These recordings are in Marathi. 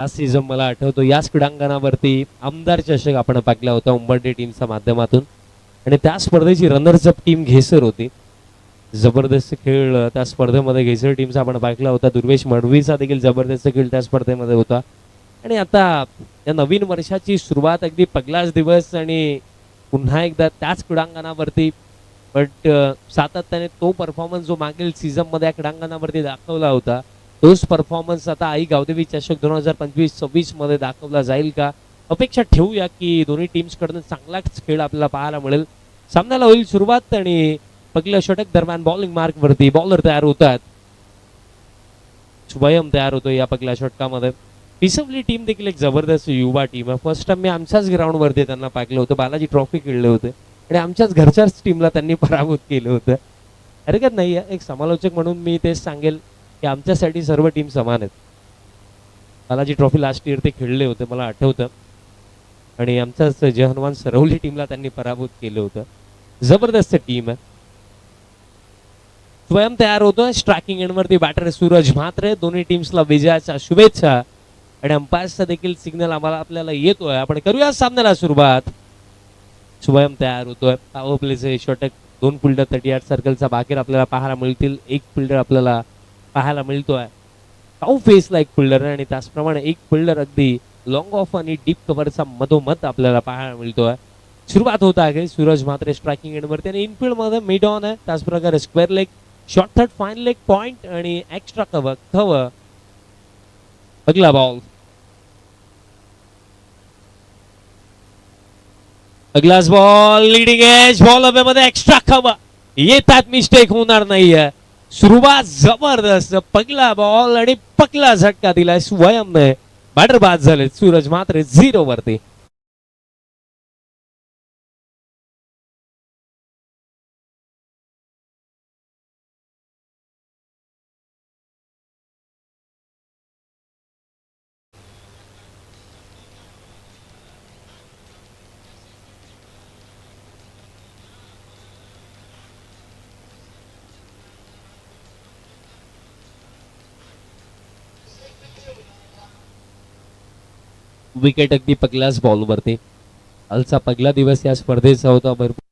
हा सीझन मला आठवतो याच क्रीडांगणावरती आमदार चषक आपण पाहिला होता उंबरठे टीमच्या माध्यमातून आणि त्या स्पर्धेची रनर्स अप टीम घेसर होती. जबरदस्त खेळ त्या स्पर्धेमध्ये घेसर टीमचा आपण पाहिला होता. दुर्वेश मडवीचा देखील जबरदस्त खेळ त्या स्पर्धेमध्ये होता. आणि आता या नवीन वर्षाची सुरुवात अगदी पहिलाच दिवस आणि पुन्हा एकदा त्याच क्रीडांगणावरती बट सातत्याने तो परफॉर्मन्स जो मागील सीझनमध्ये या क्रीडांगणावरती दाखवला होता तोच परफॉर्मन्स आता आई गावदेवी चषक 2025-26 मध्ये दाखवला जाईल का? अपेक्षा ठेवूया की दोन्ही टीम्स कडून चांगलाच खेळ आपल्याला पाहायला मिळेल. सामन्याला होईल सुरुवात आणि पहिल्या षटक दरम्यान बॉलिंग मार्क वरती बॉलर तयार होतात. स्वयं तयार होतो या पहिल्या षटकामध्ये. पिसवली टीम देखील एक जबरदस्त युवा टीम आहे. फर्स्ट टाइम मी आमच्याच ग्राउंड वरती त्यांना पाहिलं होतं. बालाजी ट्रॉफी खेळले होते आणि आमच्याच घरच्याच टीमला त्यांनी पराभूत केलं होतं. हरकत नाही आहे, एक समालोचक म्हणून मी तेच सांगेल की आमच्यासाठी सर्व टीम समान आहेत. बालाजी ट्रॉफी लास्ट इयर ते खेळले होते मला आठवतं आणि आमच्याच जय हनुमान सरवली टीमला त्यांनी पराभूत केलं होतं. जबरदस्त टीम आहे. स्वयं तयार होतोय स्ट्रायकिंग एंडवरती बॅटर सूरज म्हात्रे. दोन्ही टीम्सला विजयाच्या शुभेच्छा आणि अंपायरचा देखील सिग्नल आम्हाला आपल्याला येतोय. आपण करूया सामन्याला सुरुवात. स्वयं तयार होतोय. पॉवर प्लेचे षटक. 2 फिल्डर 38 सर्कलचा बाहेर आपल्याला पाहायला मिळतील. 1 फिल्डर आपल्याला पाहायला मिळतोय. काऊ फेसला 1 फिल्डर आणि त्याचप्रमाणे 1 फिल्डर अगदी लॉंग ऑफ आणि डीप कव्हरचा मधोमध आपल्याला पाहायला मिळतोय. सुरुवात होत आहे सूरज म्हात्रे स्ट्रायकिंग एंडवरती आणि इनफिल्ड मध्ये मिड ऑन आहे. त्याच प्रकारे square leg, short third, fine leg point आणि एक्स्ट्रा कव्हर. अगला बॉल. अगलाच बॉल लीडिंग एज बॉल हवेमध्ये एक्स्ट्रा कव्हर. येतात मिस्टेक होणार नाहीये. सुरुवात जबरदस्त. पहिला बॉल आणि पहिला झटका दिलाय स्वयंने. बॅटर बाद झाले सूरज म्हात्रे 0 वरती. विकेट अगदी पहिल्याच बॉलवरती. कालचा पहिला दिवस या स्पर्धेचा होता. भरपूर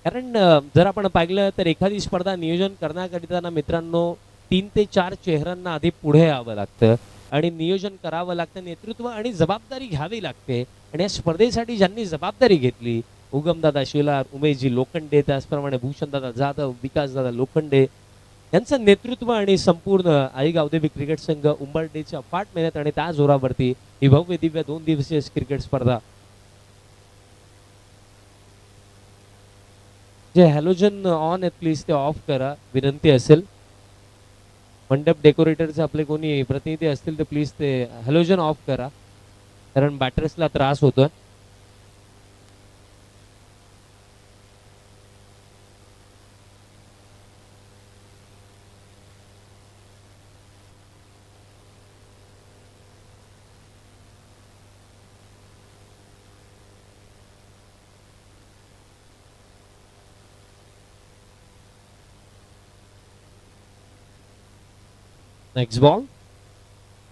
कारण जर आपण पाहिलं तर एखादी स्पर्धा नियोजन करण्याकरिता मित्रांनो 3 ते 4 चेहऱ्यांना आधी पुढे यावं लागतं आणि नियोजन करावं लागतं. नेतृत्व आणि जबाबदारी घ्यावी लागते आणि या स्पर्धेसाठी ज्यांनी जबाबदारी घेतली उगमदादा शिलार, उमेशजी लोखंडे, त्याचप्रमाणे भूषणदादा जाधव, विकासदादा लोखंडे यांचं नेतृत्व आणि संपूर्ण आई गावदेवी क्रिकेट संघ उंबरठेच्या अफाट मेहनत आणि त्या जोरावरती ही भव्य दिव्य 2 दिवसीय क्रिकेट स्पर्धा. जे हॅलोजन ऑन आहेत प्लीज ते ऑफ करा विनंती असेल. मंडप डेकोरेटरचे आपले कोणी प्रतिनिधी असतील तर प्लीज ते हॅलोजन ऑफ करा कारण बॅटर्सला त्रास होतोय. Next ball.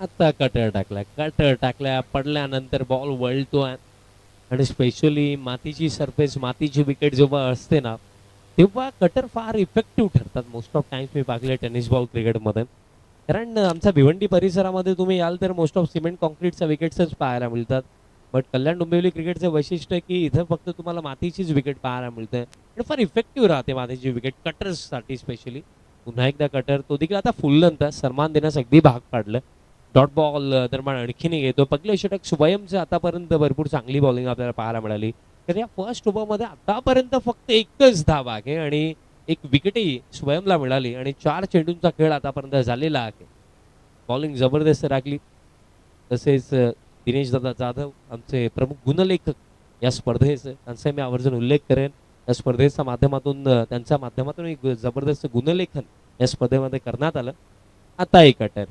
आता कटर टाकलाय पडल्यानंतर बॉल वळतोय आणि स्पेशली मातीची सरफेस, मातीची विकेट जेव्हा असते ना तेव्हा कटर फार इफेक्टिव्ह ठरतात. मोस्ट ऑफ टाइम्स मी पाहिले टेनिस बॉल क्रिकेटमध्ये. कारण आमच्या भिवंडी परिसरामध्ये तुम्ही याल तर मोस्ट ऑफ सिमेंट कॉन्क्रीटच्या विकेट्सच पाहायला मिळतात. बट कल्याण डोंबिवली क्रिकेटचं वैशिष्ट्य की इथं फक्त तुम्हाला मातीचीच विकेट पाहायला मिळते आणि फार इफेक्टिव्ह राहते मातीची विकेट कटर्ससाठी स्पेशली. पुन्हा एकदा कटर तो देखील आता फुल नंतर सन्मान देण्यास अगदी भाग पाडलं. डॉट बॉल दरम्यान आणखीन येतो. पहिलं षटक स्वयंचं आतापर्यंत भरपूर चांगली बॉलिंग आपल्याला पाहायला मिळाली. तर या फर्स्ट ओव्हरमध्ये आतापर्यंत फक्त एकच धाव आहे आणि एक विकेटही स्वयंला मिळाली आणि 4 चेंडूंचा खेळ आतापर्यंत झालेला आहे. बॉलिंग जबरदस्त राखली. तसेच दिनेश दादा जाधव आमचे प्रमुख गुणलेखक या स्पर्धेचे, त्यांचा मी आवर्जून उल्लेख करेन. या स्पर्धेच्या माध्यमातून त्यांच्या माध्यमातून एक जबरदस्त गुणलेखन या स्पर्धेमध्ये करण्यात आलं. आता एक अटर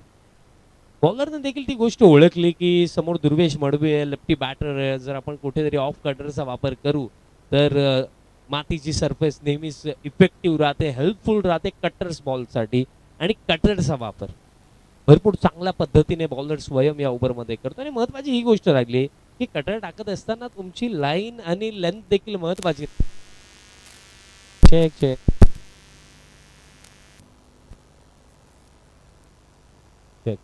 बॉलरने देखील ती गोष्ट ओळखली की समोर दुर्वेश मडवी लेफ्टी बॅटर आहे, जर आपण कुठेतरी ऑफ कटरचा वापर करू तर मातीची सरफेस नेहमीच इफेक्टिव्ह राहते, हेल्पफुल राहते कटर्स बॉलसाठी. आणि कटरचा वापर भरपूर चांगल्या पद्धतीने बॉलर स्वयं या ओव्हरमध्ये करतो. आणि महत्वाची ही गोष्ट राहिली की कटर टाकत असताना तुमची लाईन आणि लेंथ देखील महत्वाची. चेक चेक चेक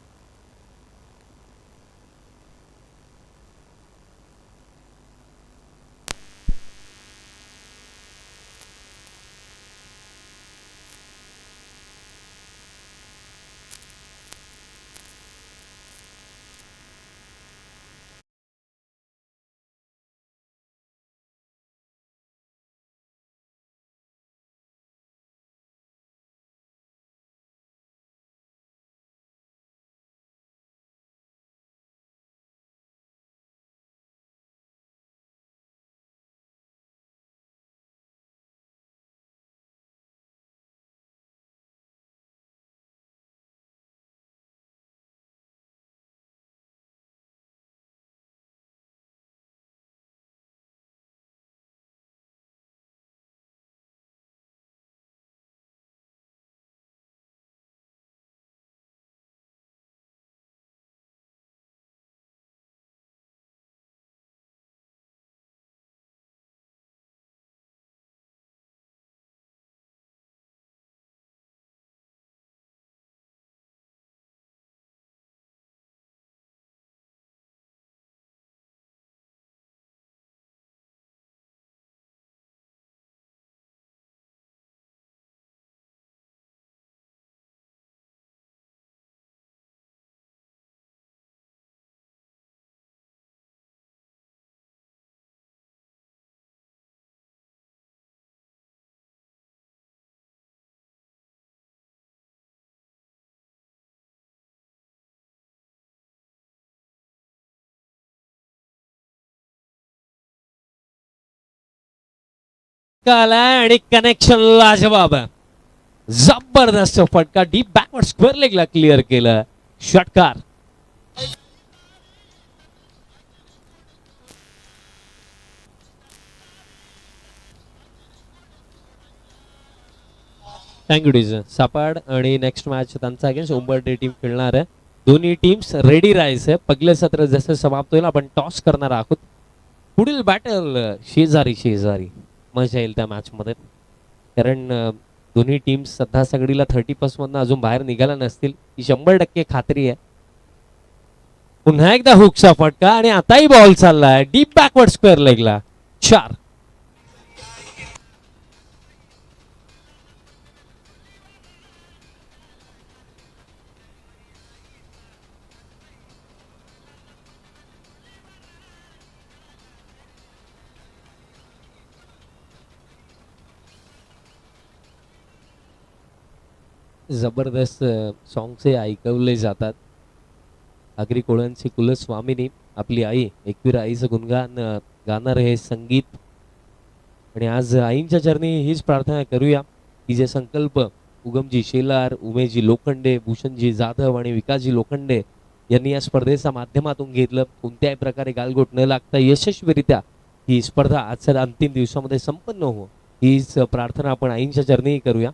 आलाय आणि कनेक्शन लाजवाब, जबरदस्त फटका डीप बॅकवर्ड स्क्वेअर लेगला क्लिअर केलं. षटकार थँक्यू डीजन सापाड. आणि नेक्स्ट मॅच त्यांचा अगेन्स्ट उंबरडे टीम खेळणार आहे. दोन्ही टीम्स रेडी राहायचे. पहिले सत्र जसं समाप्त होईल आपण टॉस करणार आहोत. पुढील बॅटल शेजारी शेजारी मजा येईल त्या मॅच मध्ये, कारण दोन्ही टीम्स सध्या सगळीला 30+ मधनं अजून बाहेर निघाला नसतील ही 100% खात्री आहे. पुन्हा एकदा हुकचा फटका आणि आताही बॉल चाललाय डीप बॅकवर्ड स्क्वेअर लेगला. 4. जबरदस्त सॉंग्स ऐकवले जातात. आगरी कोळ्यांची कुलस्वामिनी आपली आई, एकवीर आईचं गुणगान गाणार हे संगीत. आणि आज आईंच्या चरणी हीच प्रार्थना करूया की जे संकल्प उगमजी शेलार, उमेशजी लोखंडे, भूषणजी जाधव आणि विकासजी लोखंडे यांनी या स्पर्धेच्या माध्यमातून घेतलं, कोणत्याही प्रकारे गालगोट न लागता यशस्वीरित्या ही स्पर्धा आजच्या अंतिम दिवसामध्ये संपन्न हो, हीच प्रार्थना आपण आईंच्या चरणी करूया.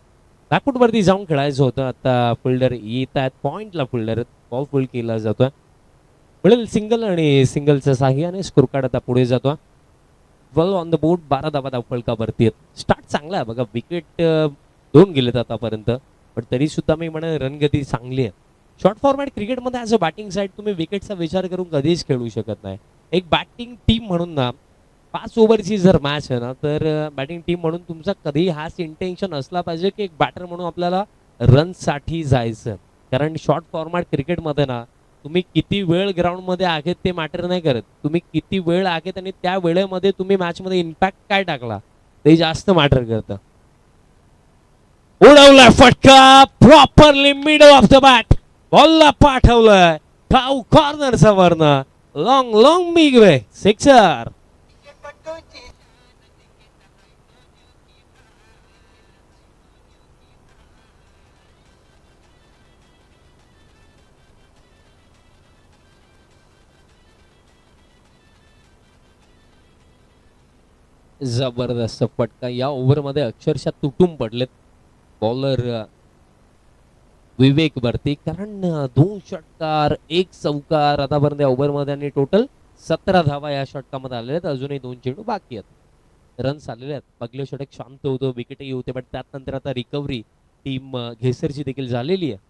बॅकफूट वरती जाऊन खेळायचं होतं. आता फिल्डर येत आहेत पॉइंटला, फिल्डर बॉल फुल केला जातोय. मिडल सिंगल आणि सिंगलच्या साह्याने स्कोर कार्ड आता पुढे जातो. 12 ऑन द बोर्ड, 12 धावा धावफलकावरती आहेत. स्टार्ट चांगला आहे बघा, विकेट 2 गेलेत आतापर्यंत, पण तरी सुद्धा मी म्हणेन रणगती चांगली आहे. शॉर्ट फॉर्मॅट क्रिकेटमध्ये ॲज अ बॅटिंग साईड तुम्ही विकेटचा विचार करून कधीच खेळू शकत नाही. एक बॅटिंग टीम म्हणून ना 5 ओव्हरची जर मॅच आहे ना, तर बॅटिंग टीम म्हणून तुमचा कधीही हाच इंटेन्शन असला पाहिजे की एक बॅटर म्हणून आपल्याला रनसाठी जायचं. कारण शॉर्ट फॉर्मॅट क्रिकेटमध्ये ना तुम्ही किती वेळ ग्राउंडमध्ये आहेत ते मॅटर नाही करत, तुम्ही किती वेळ आहेत आणि त्या वेळेमध्ये तुम्ही मॅचमध्ये इम्पॅक्ट काय टाकला ते जास्त मॅटर करतं. उडवलाय फटका properly middle of the bat, बॉलला पाठवलंय कॉर्नरचा वरनं. Long long big way sixer. जबरदस्त फटका या ओव्हरमध्ये अक्षरशः तुटून पडलेत बॉलर विवेक वरती, कारण 2 षटकार 1 चौकार आतापर्यंत या ओव्हरमध्ये आणि टोटल 17 धावा या षटकामध्ये आलेल्या आहेत. अजूनही 2 चेंडू बाकी आहेत. रन्स आलेले आहेत. पगले षटक शांत होतो, विकेटही होते, पण त्यानंतर आता रिकव्हरी टीम घेसरची देखील झालेली आहे.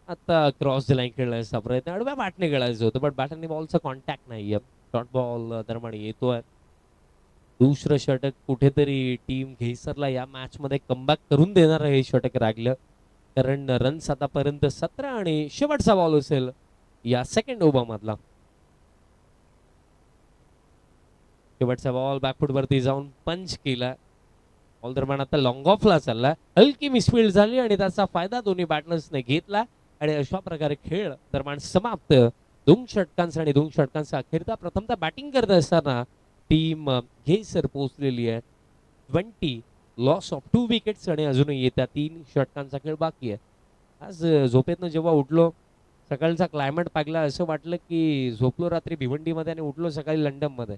आता क्रॉस लाईन खेळण्याचा प्रयत्न आडव्या बॅटने खेळायचं होतं, पण बॅटने बॉलचा कॉन्टॅक्ट नाहीये. शॉर्ट बॉल दरम्यान येतोय. दुसरं षटक कुठेतरी टीम घेसरला या मॅच मध्ये कमबॅक करून देणार हे षटक रागलं, कारण रन्स आतापर्यंत 17 आणि शेवटचा बॉल असेल या सेकंड ओव्हर मधला. शेवटचा बॉल बॅकफूट वरती जाऊन पंच केला. बॉल दरम्यान आता लॉंग ऑफला चालला, हलकी मिसफील्ड झाली आणि त्याचा फायदा दोन्ही बॅटर्सने घेतला आणि अशा प्रकारे खेळ दरम्यान समाप्त. 2 षटकांचा आणि 2 षटकांचा अखेरता प्रथमतः बॅटिंग करत असताना टीम घेसर पोहोचलेली आहे 20 लॉस ऑफ 2 विकेट्स आणि अजूनही येत्या 3 षटकांचा खेळ बाकी आहे. आज झोपेतनं जेव्हा उठलो, सकाळचा क्लायमेट पाहिला, असं वाटलं की झोपलो रात्री भिवंडीमध्ये आणि उठलो सकाळी लंडनमध्ये,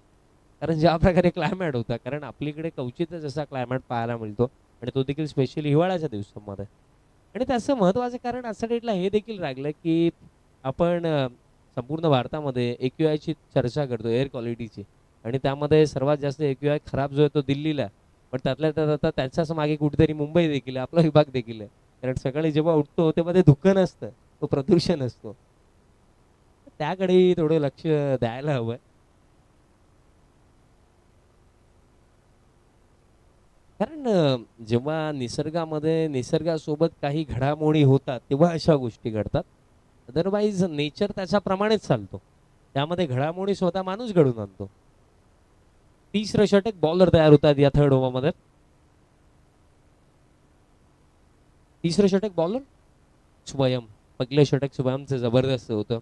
कारण ज्या प्रकारे क्लायमेट होता. कारण आपलीकडे क्वचितच असा क्लायमेट पाहायला मिळतो आणि तो देखील स्पेशली हिवाळ्याच्या दिवसांमध्ये. आणि त्याचं महत्त्वाचं कारण असं डेटला हे देखील राहिलं की आपण संपूर्ण भारतामध्ये AQI ची चर्चा करतो, एअर क्वालिटीची, आणि त्यामध्ये सर्वात जास्त AQI खराब जो आहे तो दिल्लीला आहे. पण त्यातल्या त्यात आता त्याच्याच मागे कुठेतरी मुंबई देखील आहे, आपला विभाग देखील आहे. कारण सकाळी जेव्हा उठतो तेव्हा ते धुकं नसतं, तो प्रदूषण असतो. त्याकडे थोडं लक्ष द्यायला हवंय. कारण जेव्हा निसर्गामध्ये निसर्गासोबत काही घडामोडी होतात तेव्हा अशा गोष्टी घडतात. अदरवाईज नेचर त्याच्याप्रमाणेच चालतो, त्यामध्ये घडामोडी स्वतः माणूस घडून आणतो. तिसरं षटक बॉलर तयार होतात या थर्ड ओव्हरमध्ये. तिसरं षटक बॉलर स्वयं. पहिलं षटक स्वयंचं जबरदस्त होतं,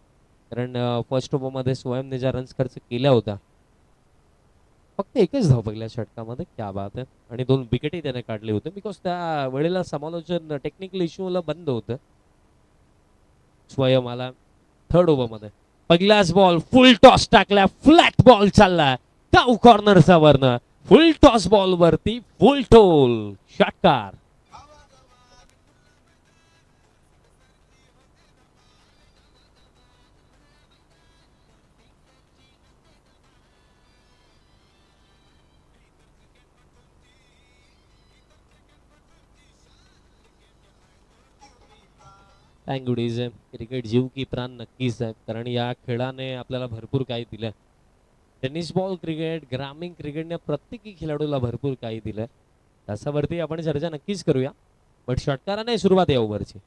कारण फर्स्ट ओव्हरमध्ये स्वयंने ज्या रन्स खर्च केल्या होत्या, फक्त एकच धाव पहिल्या षटकामध्ये, क्या बात आहे. आणि 2 विकेटही त्याने काढले होते, बिकॉज त्या वेळेला समालोचन टेक्निकल इश्यूला बंद होतं. स्वयं आला थर्ड ओव्हरमध्ये. पहिलाच बॉल फुल टॉस टाकला, फ्लॅट बॉल चालला काऊ कॉर्नरचा वरनं, फुल टॉस बॉल वरती फुल टोल षटकार. थँक गुडीज आहे. क्रिकेट जीव की प्राण नक्कीच आहे, कारण या खेळाने आपल्याला भरपूर काही दिलं. टेनिस बॉल क्रिकेट, ग्रामीण क्रिकेटने प्रत्येकी खेळाडूला भरपूर काही दिलं. त्याच्यावरती आपण चर्चा नक्कीच करूया, बट षटकाराने सुरुवात या ओव्हरची.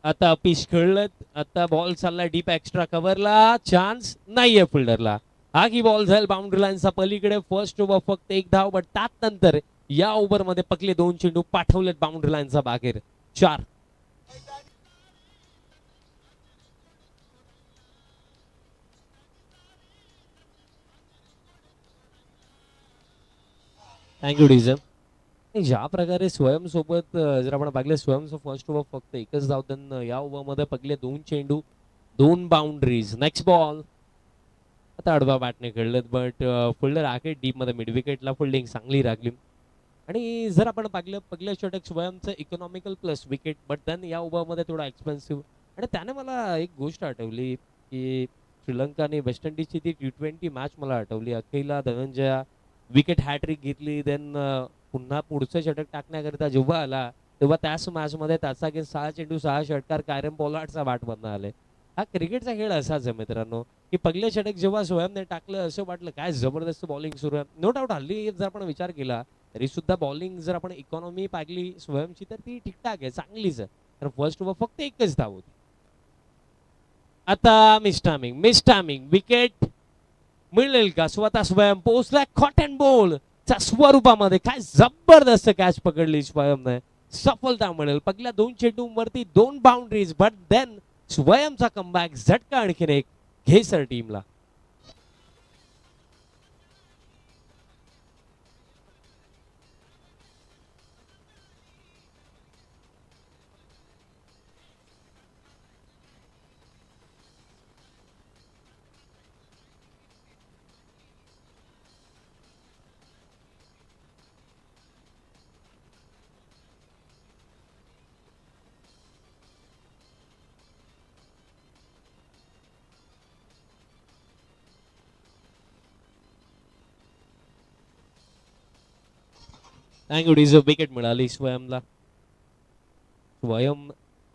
आता पिच खेळत, आता बॉल चाललाय डीप एक्स्ट्रा कव्हरला, चान्स नाहीये फिल्डरला. हा की बॉल जाईल बाउंड्री लाईनचा पलीकडे. फर्स्ट ओव्हर फक्त 1 धाव, बट त्यानंतर या ओव्हरमध्ये पकले 2 चेंडू पाठवलेत बाउंड्री लाईनचा बाहेर. 4. थँक्यू डिझम. ज्या प्रकारे स्वयं सोबत जर आपण पाहिले, स्वयंचं फर्स्ट ओव्हर फक्त एकच धाव, त्यांना या ओव्हरमध्ये पगले 2 चेंडू 2 बाउंड्रीज. नेक्स्ट बॉल आता आडवा बॅटने खेळलेत, बट फिल्डर आहे डीप मध्ये, मिड विकेटला फिल्डिंग चांगली राखली. आणि जर आपण पाहिलं पहिलं षटक स्वयंचं economical plus wicket, but then या ओव्हरमध्ये थोडा एक्सपेन्सिव्ह. आणि त्याने मला एक गोष्ट आठवली की श्रीलंका आणि वेस्ट इंडिजची ती T20 मॅच मला आठवली. अखेरला धनंजया विकेट हॅट्रिक घेतली, देन पुन्हा पुढचं षटक टाकण्याकरिता जेव्हा आला तेव्हा त्याच मॅचमध्ये त्याचा अगेन्स्ट 6 चेंडू 6 षटकार कायरम पोलार्डचा बॅट बनला आले. हा क्रिकेटचा खेळ असाच आहे मित्रांनो, की पहिलं षटक जेव्हा स्वयंने टाकलं असं वाटलं काय जबरदस्त बॉलिंग सुरू आहे. नो डाऊट हल्ली जर आपण विचार केला तरी सुद्धा बॉलिंग जर आपण इकॉनॉमी पाहिली स्वयंची तर ती ठीकठाक आहे, चांगलीच आहे. तर फर्स्ट ओव्हर फक्त एकच धाव होती. आता मिस टायमिंग विकेट मिळेल का? स्वतः स्वयं पोहोचला कॉटन बॉल च्या स्वरूपामध्ये. काय जबरदस्त कॅच पकडली स्वयंने, सफलता मिळेल. पहिल्या 2 चेंडूंवरती 2 बाउंड्रीज, बट देन स्वयंचा कमबॅक, झटका आणखीन एक घे सर टीमला. थँक्यू डिझर्व विकेट मिळाली स्वयंला. स्वयं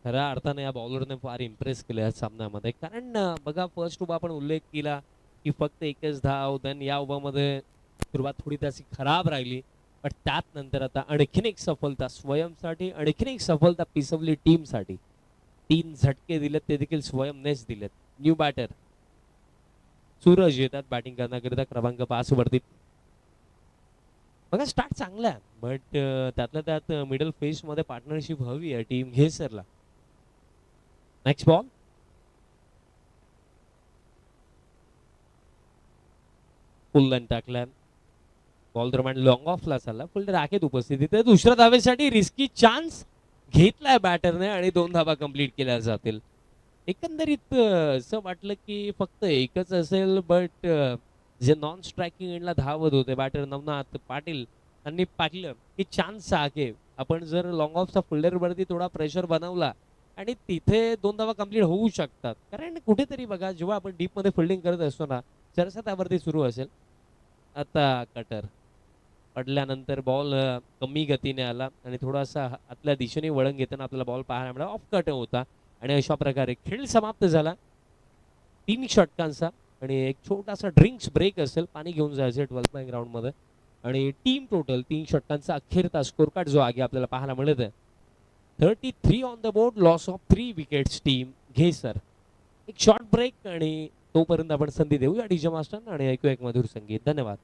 खऱ्या अर्थाने या बॉलरने फार इम्प्रेस केलं या सामन्यामध्ये. कारण बघा फर्स्ट ओव्हर आपण उल्लेख केला की फक्त एकच धाव, देन या ओव्हरमध्ये सुरुवात थोडी त्याची खराब राहिली. पण त्यात नंतर आता आणखीन एक सफलता स्वयंसाठी, आणखीन एक सफलता पिसवली टीमसाठी. 3 झटके दिलेत ते देखील स्वयंनेच दिलेत. न्यू बॅटर सूरज येतात बॅटिंग करण्याकरिता क्रमांक 5 वरती. बघा स्टार्ट चांगला आहे, बट त्यातल्या त्यात मिडल फेस मध्ये पार्टनरशिप हवी आहे टीम घेसरला. नेक्स्ट बॉल फुल लाईन टाकलाय. बॉल दरम्यान लॉंग ऑफला चालला, फुल राखेत उपस्थितीत आहे. दुसऱ्या धावेसाठी रिस्की चान्स घेतलाय बॅटरने आणि 2 धावा कंप्लीट केल्या जातील. एकंदरीत असं वाटलं की फक्त एकच असेल, बट जे नॉन स्ट्रायकिंग एंडला धावत होते बॅटर नवनाथ पाटील त्यांनी पाहिलं की चान्स आहे. आपण जर लॉंग ऑफचा फिल्डर वरती थोडा प्रेशर बनवला आणि तिथे 2 धावा कंप्लीट होऊ शकतात. कारण कुठेतरी बघा जेव्हा आपण डीप मध्ये फिल्डिंग करत असतो ना, चर्चा त्यावरती सुरू असेल. आता कटर पडल्यानंतर बॉल कमी गतीने आला आणि थोडासा आतल्या दिशेने वळण घेताना आपल्याला बॉल पाहायला मिळाला. ऑफ कट होता आणि अशा प्रकारे खेळ समाप्त झाला 3 षटकांचा. आणि एक छोटासा ड्रिंक्स ब्रेक असेल, पाणी घेऊन जायचं 12 ग्राउंड मध्ये. आणि टीम टोटल 3 षटकांचा अखेरचा स्कोर कार्ड जो आगे आपल्याला पाहायला मिळत आहे 33 on the board, loss of 3 wickets team घे सर. एक शॉर्ट ब्रेक आणि तोपर्यंत आपण संधी देऊया डीजे मास्टर आणि ऐकू एक मधुर संगीत. धन्यवाद.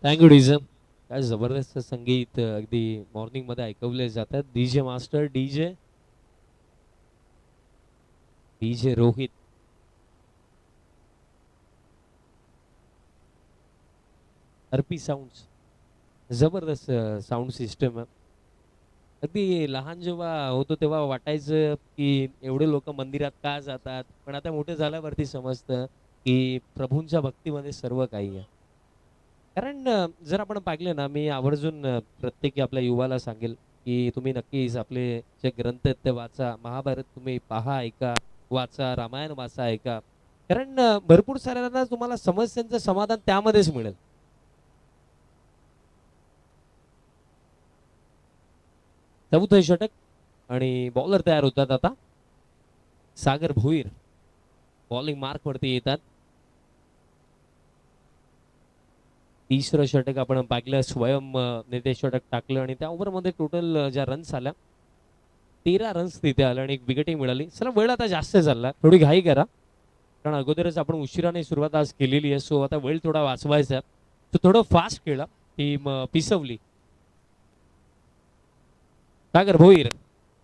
Thank you DJ. काय जबरदस्त संगीत अगदी मॉर्निंग मध्ये ऐकवले जातात. DJ master, DJ DJ Rohit. Arpi sound जबरदस्त साऊंड सिस्टम आहे. अगदी लहान जेव्हा होतो तेव्हा वाटायचं की एवढे लोक मंदिरात का जातात, पण आता मोठे झाल्यावरती समजतं की प्रभूंच्या भक्तीमध्ये सर्व काही आहे. कारण जर आपण पाहिलं ना, मी आवर्जून प्रत्येक आपल्या युवाला सांगेल की तुम्ही नक्कीच आपले जे ग्रंथ आहेत ते वाचा. महाभारत तुम्ही पहा, ऐका, वाचा. रामायण वाचा, ऐका. कारण भरपूर साऱ्यांना तुम्हाला समस्यांचं समाधान त्यामध्येच मिळेल. चौथं षटक आणि बॉलर तयार होतात आता. सागर भोईर बॉलिंग मार्क वरती येतात. तिसरं षटक आपण पाहिलं, स्वयं ने षटक टाकलं आणि त्या ओव्हरमध्ये टोटल ज्या रन्स आल्या 13 रन्स तिथे आल्या आणि एक विकेटिंग मिळाली. चला वेळ आता जास्त झाला, थोडी घाई करा, कारण अगोदरच आपण उशिराने सुरुवात आज केलेली आहे. सो आता वेळ थोडा वाचवायचा, तो थोडं फास्ट खेळा. टीम पिसवली. सागर भोईर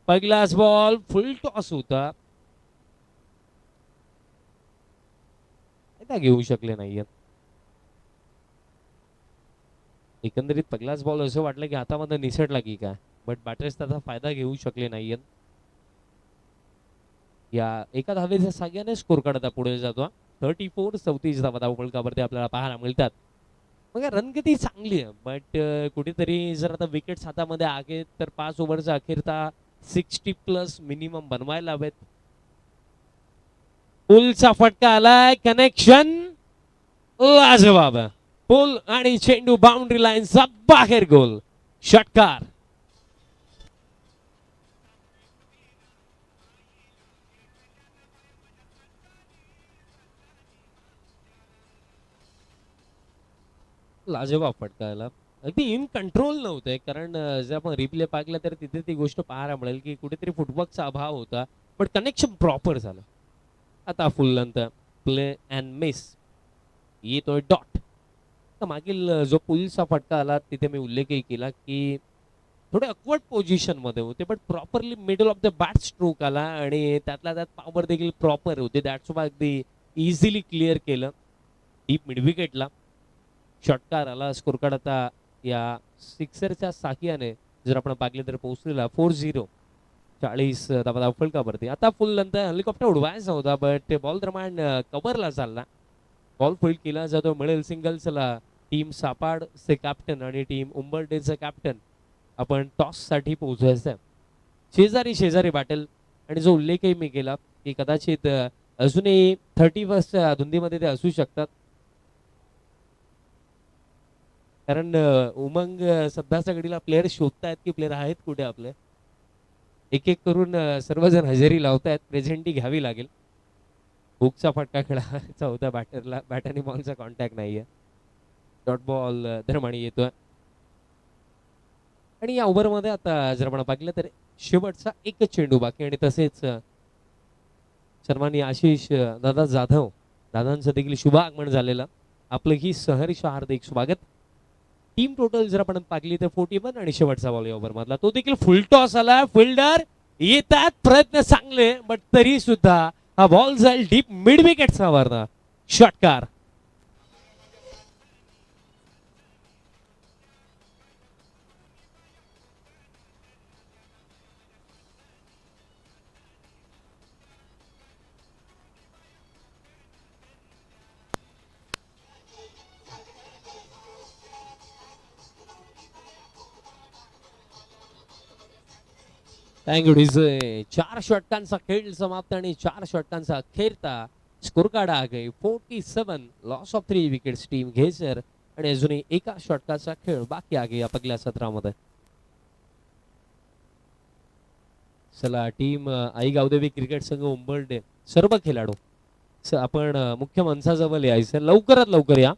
पहिलाच बॉल फुल टॉस होता, घेऊ शकले नाहीये. एकंदरीत पहिलाच बॉल असं वाटलं की हातामध्ये निसटला की काय, बट बॅटर्स त्याचा फायदा घेऊ शकले नाहीयेत. या एका धावेच्या साह्याने स्कोर काढता पुढे जातो. 34-34 धावा धावफलकावरती आपल्याला पाहायला मिळतात. मग रन किती चांगली आहे, बट कुठेतरी जर आता विकेट्स हातामध्ये आहे तर 5 ओव्हरचा अखेरता 60+ मिनिमम बनवायला हवेत. पुलचा फटका आलाय, कनेक्शन लाजवाब. पुल आणि चेंडू बाउंड्री लाईनचा बाहेर, गोल, षटकार. लाजवाब फटका आला. अगदी इन कंट्रोल नव्हते, कारण जर आपण रिप्ले पाहिलं तर तिथे ती गोष्ट पाहायला मिळेल की कुठेतरी फुटवर्कचा अभाव होता, पण कनेक्शन प्रॉपर झालं. आता फुल लेंथ प्ले अँड मिस येतोय डॉट. तर मागील जो पुलचा फटका आला तिथे मी उल्लेखही केला की थोडे अकवर्ड पोझिशन मध्ये होते, पण properly middle of the bat stroke आला आणि त्यातल्या त्यात पॉवर देखील प्रॉपर होते. दॅट्स वाय अगदी इझिली क्लिअर केलं डीप मिड विकेटला. षटकार आला. स्कोर कार्ड आता या सिक्सरच्या साह्याने जर आपण पाहिलं तर पोहोचलेला 4-0, 40 धावा फलकावरती. आता फुल नंतर हेलिकॉप्टर उडवायचा होता, बट बॉल दरम्यान कव्हरला चालला. बॉल फील्ड केला जातो मिळेल सिंगल्सला. टीम सापाडचे कॅप्टन आणि टीम उंबरडेचं कॅप्टन आपण टॉस साठी पोहोचायचं. शेजारी शेजारी बॅटल, आणि जो उल्लेखही मी केला की कदाचित अजूनही 31st धुंदीमध्ये ते असू शकतात, कारण उमंग सध्याच्या घडीला प्लेअर शोधतायत की प्लेअर आहेत कुठे आपले. एक एक करून सर्वजण हजेरी लावतायत, प्रेझेंटी घ्यावी लागेल. हुकचा फटका खेळायचा होता बॅटरला, बॅट आणि बॉलचा कॉन्टॅक्ट नाहीये. डॉट बॉल दरम्यान येतोय. आणि या ओव्हरमध्ये आता जर आपण पाहिलं तर शेवटचा एकच चेंडू बाकी, आणि तसेच सन्माननीय आशिष दादा जाधव दादांचं देखील शुभ आगमन झालेलं. आपलंही सहर्ष हार्दिक स्वागत. टीम टोटल जर आपण पाहिली तर 41, आणि शेवटचा बॉल ओव्हर मधला तो देखील फुल टॉस आला. फिल्डर येतात, प्रयत्न चांगले, बट तरी सुद्धा हा बॉल जाईल डीप मिड विकेटचा वरना. षटकार. Thank you DJ. 4 षटकांचा खेळ समाप्त आणि 4 षटकांचा अखेरता स्कोर कार्ड आ गई 47. लॉस ऑफ 3 विकेट्स टीम घेसर, आणि अजूनही एका षटकाचा खेळ बाकी आहे या पहिल्या सत्रामध्ये. चला, टीम आई गावदेवी क्रिकेट संघ उंबरडे सर्व खेळाडू आपण मुख्य मंचाजवळ यायचं, लवकरात लवकर या.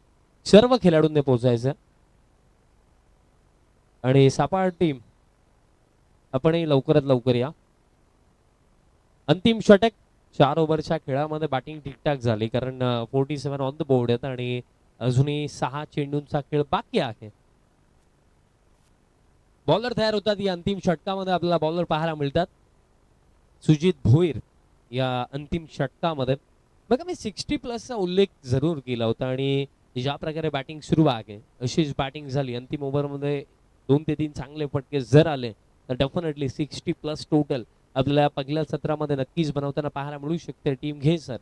सर्व खेळाडूंनी पोहोचायचं, आणि सापाड टीम आपणही लवकरात लवकर या. अंतिम षटक. 4 ओव्हरच्या खेळामध्ये बॅटिंग ठीकठाक झाली, कारण 47 ऑन द बोर्ड आहेत आणि अजूनही 6 चेंडूंचा खेळ बाकी आहे. बॉलर तयार होतात. या अंतिम षटकामध्ये आपल्याला बॉलर पाहायला मिळतात. सुजित भोईर या अंतिम षटकामध्ये. बघा, मी 60+ उल्लेख जरूर केला होता, आणि ज्या प्रकारे बॅटिंग सुरू आहे अशीच बॅटिंग झाली. अंतिम ओव्हरमध्ये 2 ते 3 चांगले फटके जर आले तर डेफिनेटली 60+ टोटल आपल्याला पहिल्या सत्रामध्ये नक्कीच बनवताना पाहायला मिळू शकते टीम घे सर.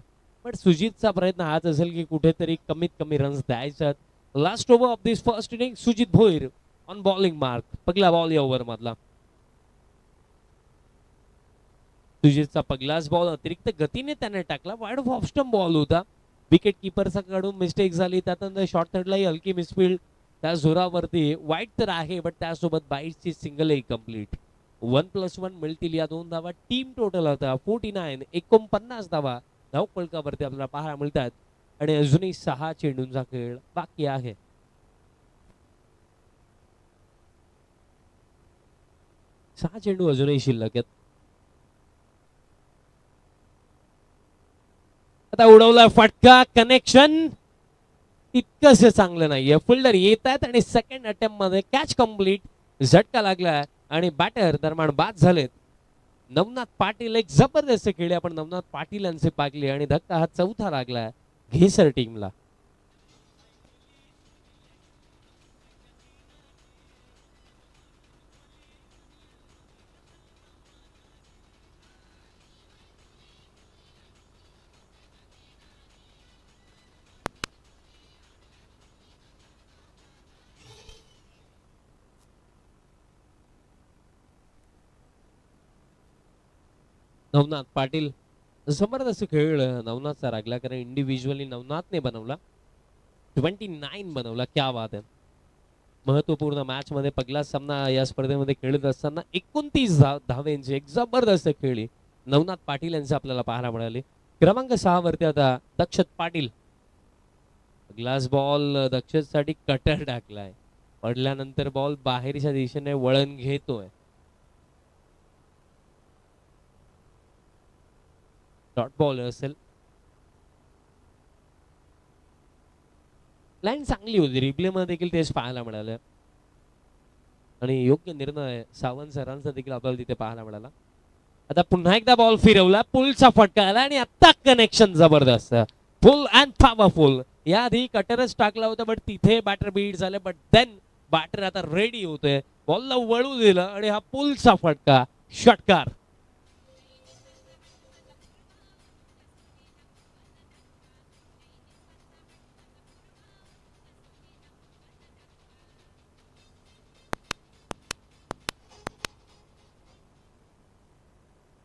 पण सुजितचा प्रयत्न हाच असेल की कुठेतरी कमीत कमी रन्स द्यायच्यात. Last over of this first inning, Sujit Bhoir on bowling mark. पहिला बॉल या ओव्हर मधला. सुजितचा पहिलाच बॉल अतिरिक्त गतीने त्याने टाकला. वाईड ऑफ स्टंप बॉल होता. विकेट किपरचा कडून मिस्टेक झाली, त्यानंतर शॉर्ट थर्डलाही हलकी मिसफिल्ड. त्या जोरावरती वाईट तर आहे, बट त्यासोबत बाईटची सिंगलही कम्प्लीट. 1+1 मिळतील या 2 धावा. टीम टोटल होता 49, 49 धावा धाव फलकावरती आपल्याला पाहायला मिळतात, आणि अजूनही 6 चेंडूंचा खेळ बाकी आहे. सहा चेंडू अजूनही शिल्लक आहेत. आता उडवला फटका, कनेक्शन इतकंच चांगलं नाहीये. फिल्डर येत आहेत आणि सेकंड अटेम्प्ट मध्ये कॅच कम्प्लीट. झटका लागला आणि बॅटर दरम्यान बाद झालेत. नवनाथ पाटील एक जबरदस्त खेळी आपण नवनाथ पाटील यांचे पाकले, आणि धक्का हा चौथा लागलाय घेसर टीमला. नवनाथ पाटील जबरदस्त खेळ नवनाथचा लागला, कारण इंडिव्हिज्युअली नवनाथने बनवला 29 बनवला. क्या बात आहे. महत्वपूर्ण मॅच मध्ये पहिला सामना या स्पर्धेमध्ये खेळत असताना 29 धावेंची एक जबरदस्त खेळी नवनाथ पाटील यांचे आपल्याला पाहायला मिळाले. क्रमांक 6 वरती आता दक्षत पाटील. ग्लास बॉल दक्षतसाठी कटर टाकलाय, पडल्यानंतर बॉल बाहेरच्या दिशेने वळण घेतोय. डॉट बॉल असेल. लाईन चांगली होती, रिप्ले मध्ये देखील तेच पाहायला मिळालं आणि योग्य निर्णय सावंत सरांचा देखील आपल्याला तिथे पाहायला मिळाला. आता पुन्हा एकदा बॉल फिरवला, पुलचा फटका आला आणि आता कनेक्शन जबरदस्त, फुल अँड पॉवरफुल. याआधी कटरच टाकला होता, बट तिथे बॅटर बीट झाले, बट देन बॅटर आता रेडी होतोय, बॉलला वळू दिलं आणि हा पुलचा फटका, षटकार.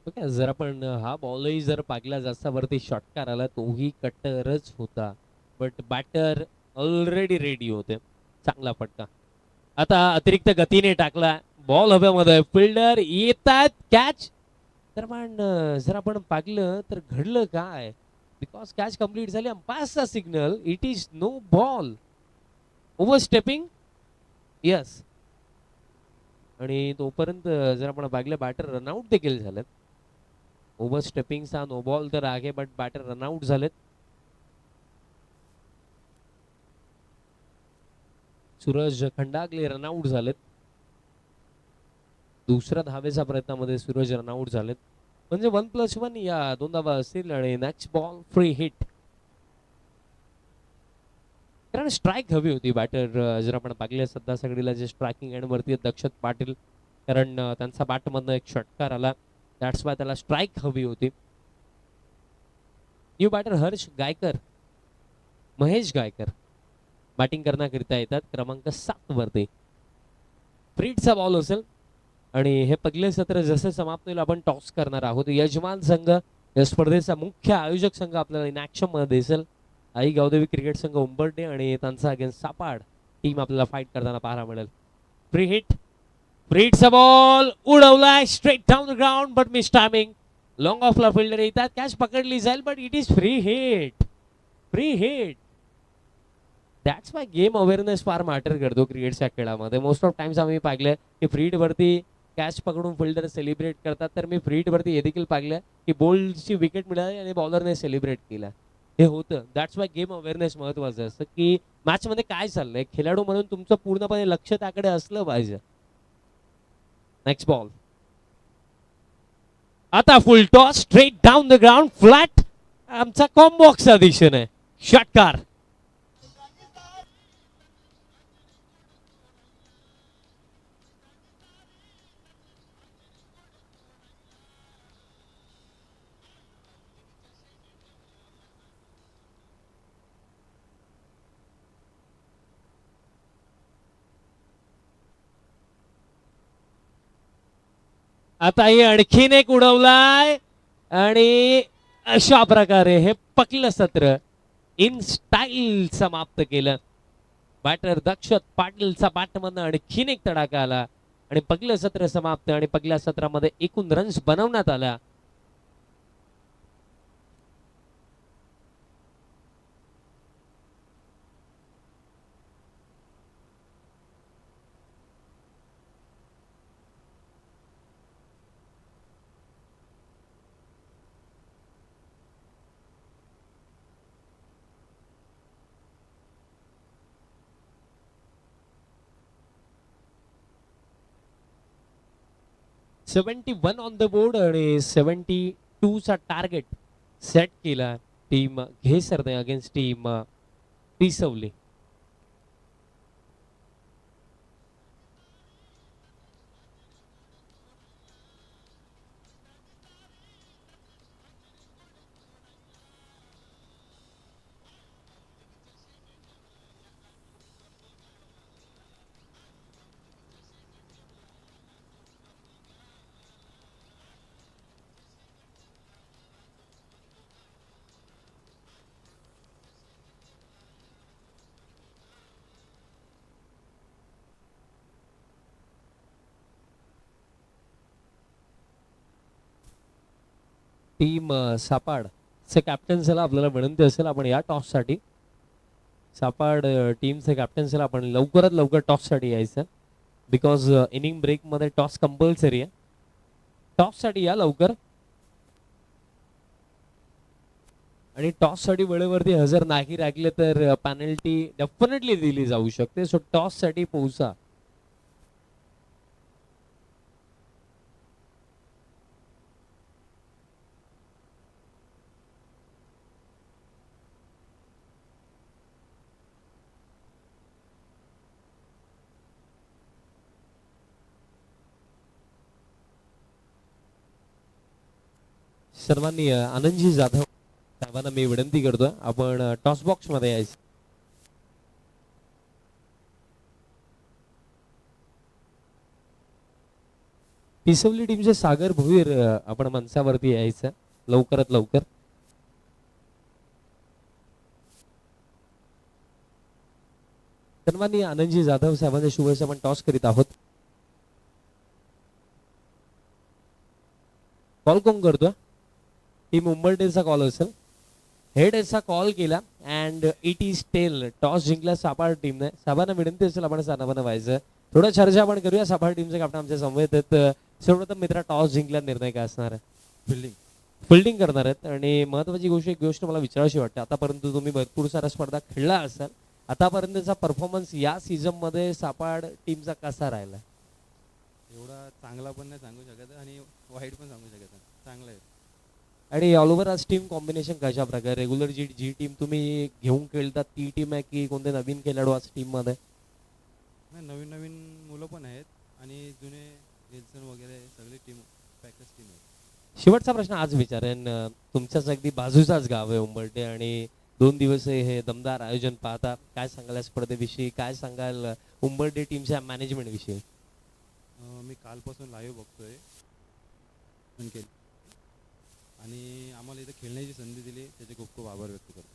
ओके, जर आपण हा बॉलही जर पागला जास्त वरती षटकार आला, तोही कटरच होता, बट बॅटर ऑलरेडी रेडी होते. चांगला फटका. आता अतिरिक्त गतीने टाकला, बॉल हव्यामध्ये, फिल्डर येतात, कॅच. तर पण जर आपण पाहिलं तर घडलं काय, बिकॉज कॅच कंप्लीट झाली, अंपायरचा signal, it is no ball, over stepping. Yes. आणि तोपर्यंत जर आपण पाहिलं बॅटर रनआउट देखील झालेत. ओव्हर स्टेपिंगचा नो बॉल तर आहे, बट बॅटर रनआउट झालेत. सूरज खंडागले रनआउट झालेत. दुसऱ्या धावेच्या प्रयत्नामध्ये सूरज रनआउट झालेत, म्हणजे 1+1 या 2 धावा असतील आणि नेक्स्ट बॉल फ्री हिट. कारण स्ट्राईक हवी होती. बॅटर जर आपण पाहिलं सध्या सगळीला जे स्ट्रायकिंग एंड वरती दक्षत पाटील, कारण त्यांचा बॅटमधनं एक षटकार आला, दॅट्स वाय त्याला स्ट्राईक हवी होती. New batter Harsh Gaikar, Mahesh Gaikar batting करण्याकरिता येतात क्रमांक 7 वरती. फ्रीडचा बॉल असेल आणि हे पहिले सत्र जसे समाप्त होईल आपण टॉस करणार आहोत. यजमान संघ, या स्पर्धेचा मुख्य आयोजक संघ आपल्याला इन ऍक्शन मध्ये दिसेल. आई गावदेवी क्रिकेट संघ उंबरडे आणि त्यांचा अगेन्स्ट सापाड टीम आपल्याला फाईट करताना पाहायला मिळेल. फ्री हिट, फ्रीडचा बॉल उडवलाय straight down the ground, but miss timing. Long ऑफला फिल्डर येतात, कॅच पकडली जाईल, but it is free hit. Free hit. That's why game awareness फार मॅटर करतो क्रिकेटच्या खेळामध्ये. मोस्ट ऑफ टाइम्स आम्ही पाहिलं की फ्रीड वरती कॅच पकडून फिल्डर सेलिब्रेट करतात, तर मी फ्रीड वरती हे देखील पाहिलं की बॉलची विकेट मिळाली आणि बॉलरने सेलिब्रेट केला, हे होतं. दॅट्स वाय गेम अवेअरनेस महत्वाचं असतं की मॅच मध्ये काय चाललंय, खेळाडू म्हणून तुमचं पूर्णपणे लक्ष त्याकडे असलं पाहिजे. Next ball. आता full toss straight down the ground flat, आमचा कॉम्बॉक्सच्या दिशेने षटकार. आता हे आणखीन एक उडवलाय आणि अशा प्रकारे हे पकलं सत्र इन स्टाईल समाप्त केलं. बॅटर दक्षत पाटीलचा बॅटमधनं आणखीन एक तडाखा आला आणि पहिलं सत्र समाप्त. आणि पहिल्या सत्रामध्ये एकूण रन्स बनवण्यात आल्या 71 ऑन द बोर्ड आणि 72 चा टार्गेट सेट केला team घेसरने against team Pisavli. Team सापाड चे कॅप्टन्सीला आपल्याला विनंती असेल आपण या टॉससाठी सापाड टीमचे कॅप्टन्सीला आपण लवकरात लवकर टॉससाठी यायचं बिकॉज इनिंग ब्रेकमध्ये टॉस कंपल्सरी आहे. टॉससाठी या लवकर आणि टॉससाठी वेळेवरती हजर नाही राहिले तर पॅनल्टी डेफिनेटली दिली जाऊ शकते. सो टॉससाठी पोहोचा. सर्वांनी आनंदजी जाधव साहेबांना मी विनंती करतोय आपण टॉस बॉक्स मध्ये यायचं. पिसवली टीमचे सागर भोईर आपण मंचावरती यायचं लवकरात लवकर. सर्वांनी आनंदजी जाधव साहेबांच्या शुभेच्छा आपण टॉस करीत आहोत. कॉल कोण करतोय? टीम उंबरठेचा कॉल असेल. हेडचा कॉल केला and it is tail. Toss जिंकला सापाड टीमने. साहेबांना विनंती असेल आपण सानाबानं व्हायचं. थोडं चर्चा आपण करूया. सापाड टीमचे कॅप्टन आमच्या समवेत आहेत. सर्वप्रथम मित्रा टॉस जिंकला निर्णय काय असणार आहे? फिल्डिंग करणार आहेत आणि महत्वाची गोष्ट मला विचारायची वाटते. आतापर्यंत तुम्ही भरपूर साऱ्या स्पर्धा खेळला असाल. आतापर्यंतचा परफॉर्मन्स या सीझन मध्ये सापाड टीमचा कसा राहिला? एवढा चांगला पण नाही सांगू शकत आणि वाईट पण सांगू शकत. चांगला आहे. आणि ऑल ओव्हर आज टीम कॉम्बिनेशन कशा प्रकारे? रेग्युलर जी टीम तुम्ही घेऊन खेळतात ती टीम आहे की कोणते नवीन खेळाडू आज टीम मध्ये? नवीन नवीन मुलं पण आहेत आणि जुने विल्सन वगैरे सगळी टीम पॅकच टीम आहे. शेवटचा प्रश्न आज विचारेन. तुमच्याच अगदी बाजूचाच गाव आहे उंबरठे आणि 2 दिवस हे दमदार आयोजन पाहता. काय सांगाल स्पर्धेविषयी? काय सांगाल उंबरठे टीमच्या मॅनेजमेंट विषयी? मी कालपासून लाईव्ह बघतोय आणि आम्हाला इथे खेळण्याची संधी दिली त्याचे खूप खूप आभार व्यक्त करतो.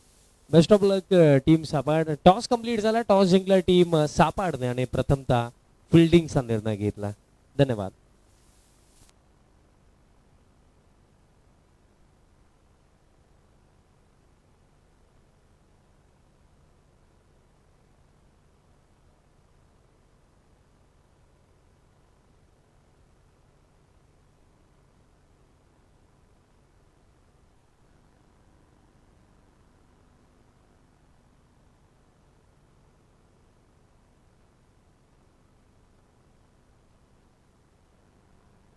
Best of luck team Sapad. Toss complete झाला. टॉस जिंकला टीम सापाडने आणि प्रथमतः फिल्डिंगचा निर्णय घेतला. धन्यवाद.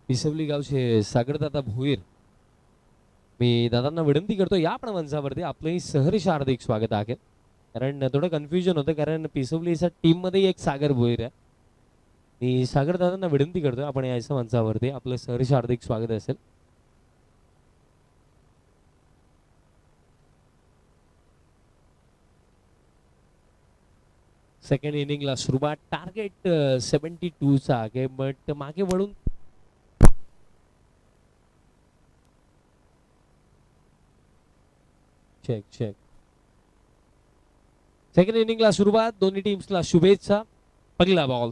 पिसवली गावचे सागरदादा भोईर. मी दादांना विनंती करतो या पण मंचावरती आपलंही सहर्ष हार्दिक स्वागत आहे. कारण थोडं कन्फ्युजन होतं कारण पिसवलीच्या टीम मध्ये एक सागर भोईर आहे. मी सागर दादांना विनंती करतो आपण यायचं मंचावरती. आपलं सहर्ष हार्दिक स्वागत असेल. सेकंड इनिंगला सुरुवात. टार्गेट 72 चा आहे बट मागे वळून चेक सेकंड इनिंगला सुरुवात. दोन्ही टीम्सला शुभेच्छा. पहिला बॉल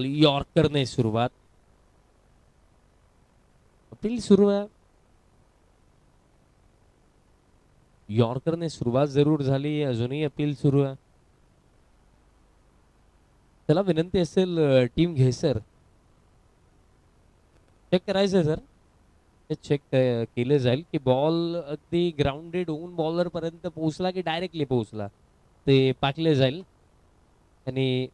यॉर्करने सुरुवात. अपील सुरू आहे. यॉर्करने सुरुवात जरूर झाली. अजूनही अपील सुरू आहे. त्याला विनंती असेल टीम घेसर चेक करायचंय सर. चेक केलं जाईल की बॉल अगदी ग्राउंडेड होऊन बॉलर पर्यंत पोहोचला की डायरेक्टली पोहोचला ते पाकले जाईल. आणि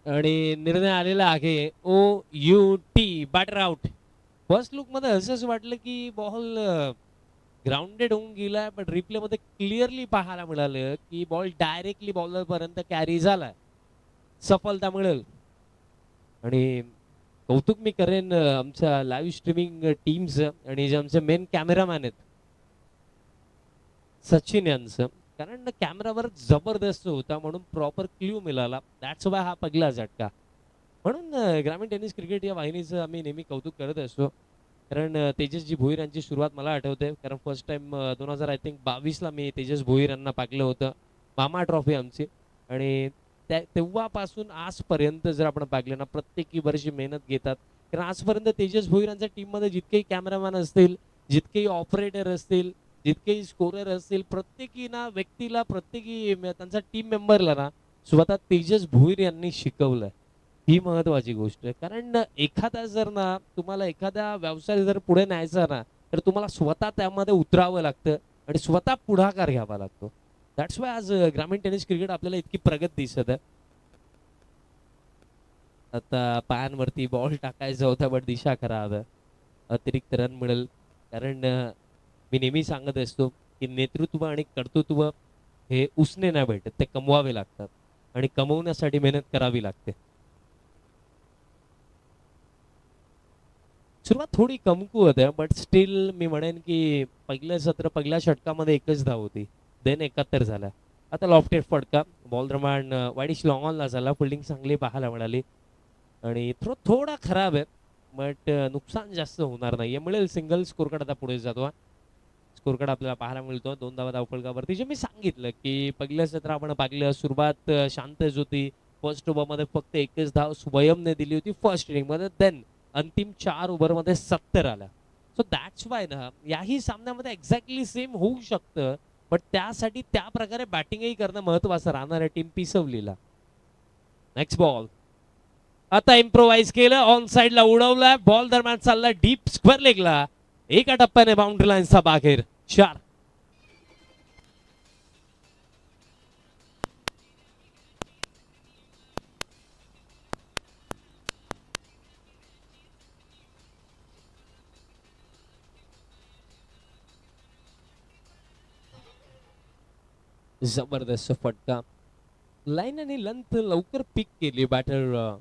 आणि निर्णय आलेला आहे OUT batter out. First look मध्ये असंच वाटलं की बॉल ग्राउंडेड होऊन गेलाय, पण रिप्लेमध्ये क्लिअरली पाहायला मिळालं की बॉल डायरेक्टली बॉलर पर्यंत कॅरी झालाय. सफलता मिळेल. आणि कौतुक मी करेन आमच्या लाईव्ह स्ट्रीमिंग टीमचं आणि जे आमचे मेन कॅमेरामॅन आहेत सचिन यांचं, कारण कॅमेरावर जबरदस्त होता म्हणून प्रॉपर क्ल्यू मिळाला. दॅट्स वाय हा पहिला झटका. म्हणून ग्रामीण टेनिस क्रिकेट या वाहिनीचं आम्ही नेहमी कौतुक करत असतो. कारण तेजसजी भोईर यांची सुरुवात मला आठवते, कारण फर्स्ट टाइम 2000 आय थिंक 22ला मी तेजस भोईर यांना पाहिलं होतं. मामा ट्रॉफी आमची. आणि तेव्हापासून आजपर्यंत जर आपण पाहिलं ना, प्रत्येकी वर्षी मेहनत घेतात. कारण आजपर्यंत तेजस भोईर यांच्या टीममध्ये जितकेही कॅमेरामॅन असतील, जितकेही ऑपरेटर असतील, जितकेही स्कोरर असतील, प्रत्येकी ना व्यक्तीला, प्रत्येकी त्यांचा टीम मेंबरला ना स्वतः तेजस भोईर यांनी शिकवलं. ही महत्वाची गोष्ट आहे. कारण एखादा जर ना तुम्हाला एखादा व्यवसाय जर पुढे न्यायचा ना, तर तुम्हाला स्वतः त्यामध्ये उतरावं लागतं आणि स्वतः पुढाकार घ्यावा लागतो. दॅट्स वाय आज ग्रामीण टेनिस क्रिकेट आपल्याला इतकी प्रगत दिसत आहे. आता पायांवरती बॉल टाकायचा होता, बट दिशा खराब आहे. अतिरिक्त रन मिळेल. कारण मी नेहमी सांगत असतो की नेतृत्व आणि कर्तृत्व हे उसने नाही भेटत, ते कमवावे लागतात आणि कमवण्यासाठी मेहनत करावी लागते. सुरुवात थोडी कमकुवत आहे, बट स्टील मी म्हणेन की पहिलं सत्र पहिल्या षटकामध्ये एकच धाव होती, देन 71 झाला. आता लॉफ्टेड फटका, बॉल दरम्यान वाईडिश लॉंग ऑनला झाला. फिल्डिंग चांगली पाहायला मिळाली आणि थोडा खराब आहे, बट नुकसान जास्त होणार नाही. मिळेल सिंगल. स्कोरकार्ड आता पुढे जातो. स्कोरकार्ड आपल्याला पाहायला मिळतो 2 धावा धावफलकावरती. जे मी सांगितलं की पहिलं सत्र आपण पाहिलं, सुरुवात शांतच होती. फर्स्ट ओव्हरमध्ये फक्त एकच धाव स्वयंने दिली होती फर्स्ट इनिंगमध्ये. देन अंतिम 4 ओव्हरमध्ये 70 आल्या. सो दॅट्स वाय ना याही सामन्यामध्ये एक्झॅक्टली सेम होऊ शकतं, बट त्यासाठी त्या प्रकारे बॅटिंगही करणं महत्वाचं राहणार आहे टीम पिसवलीला. Next ball. आता इम्प्रोवाइज केलं, ऑन साइडला उडवलाय. बॉल दरम्यान चालला डीप स्क्वेअर लेगला. एका टप्प्याने बाउंड्री लाईनचा बाहेर. 4. जबरदस्त फटका. लाईन आणि लेंथ लवकर पिक केली बॅटर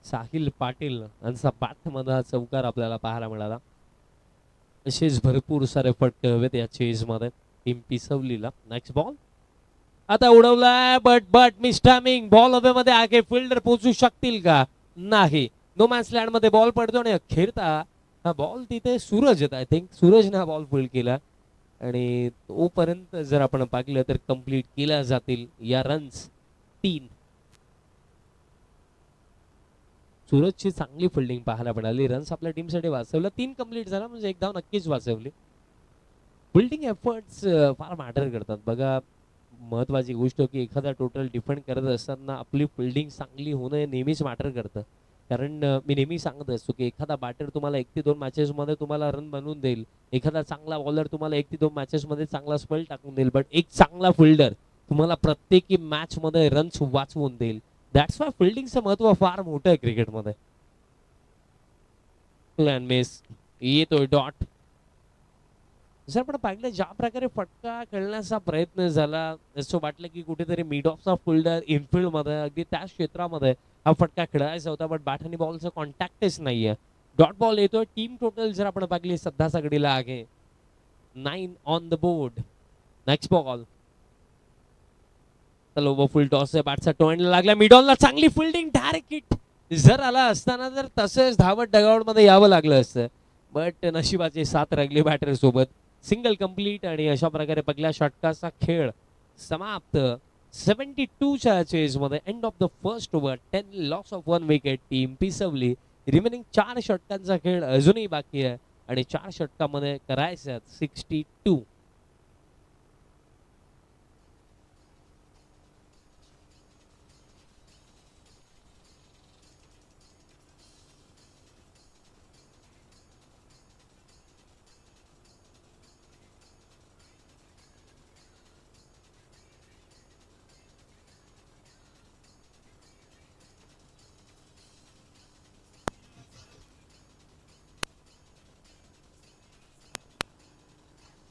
साहिल पाटील यांचा बॅट मध्ये चौकार आपल्याला पाहायला मिळाला. असेच भरपूर सारे फटके हवेत या चेज मध्ये टीम पिसवलीला. Next ball. आता उडवलाय, बट मिस टायमिंग. बॉल हवेमध्ये आगे. फिल्डर पोहोचू शकतील का? नाही. नो मॅन्स लँड मध्ये बॉल पडतो आणि अखेरता हा बॉल तिथे सूरज येत. आय थिंक सूरजने हा बॉल फील्ड केला आणि तोपर्यंत जर आपण पाहिलं तर कंप्लीट केल्या जातील या रन्स 3. सूरजची चांगली फिल्डिंग पाहायला मिळाली. रन्स आपल्या टीमसाठी वाचवलं. 3 कंप्लीट झाला म्हणजे एक धाव नक्कीच वाचवली. फिल्डिंग एफर्ट्स फार मॅटर करतात बघा. महत्वाची गोष्ट की एखादा टोटल डिफेंड करत असताना आपली फिल्डिंग चांगली होणं हे नेहमीच मॅटर करतं. कारण मी नेहमी सांगत असतो की एखादा बॅटर तुम्हाला 1 ते 2 मॅचेस मध्ये तुम्हाला रन बनवून देईल. एखादा चांगला बॉलर तुम्हाला 1 ते 2 मॅचेस मध्ये चांगला स्पेल टाकून देईल, बट एक चांगला फिल्डर तुम्हाला प्रत्येकी मॅच मध्ये रन्स वाचवून देईल. दॅट्स वाय फिल्डिंगचं महत्व फार मोठं आहे क्रिकेटमध्ये. Plan miss. येतोय डॉट. जर आपण पाहिलं ज्या प्रकारे फटका खेळण्याचा प्रयत्न झाला, असं वाटलं की कुठेतरी मिड ऑफचा फिल्डर इनफिल्ड मध्ये अगदी त्या क्षेत्रामध्ये हा फटका खेळायचा होता, बट बॅट आणि बॉलचं कॉन्टॅक्टच नाहीये. डॉट बॉल येतोय. टीम टोटल जर आपण पाहिली सध्या सगळीला आहे 9 on the board. Next ball. Over full toss आहे. बॅटचा टोनला लागला. मिडॉनला चांगली फिल्डिंग. डायरेक्ट हिट जर आला असताना तर तसंच धावत डगआउट मध्ये यावं लागलं असतं, बट नशिबाची साथ लागली बॅटर सोबत. सिंगल कंप्लीट आणि अशा प्रकारे पहिल्या षटकाचा खेळ समाप्त. 72च्या चेज मध्ये end of the first over. 10 loss of 1 wicket. Team Pisavli. Remaining 4 षटकांचा खेळ अजूनही बाकी आहे आणि 4 षटकामध्ये करायचे 62.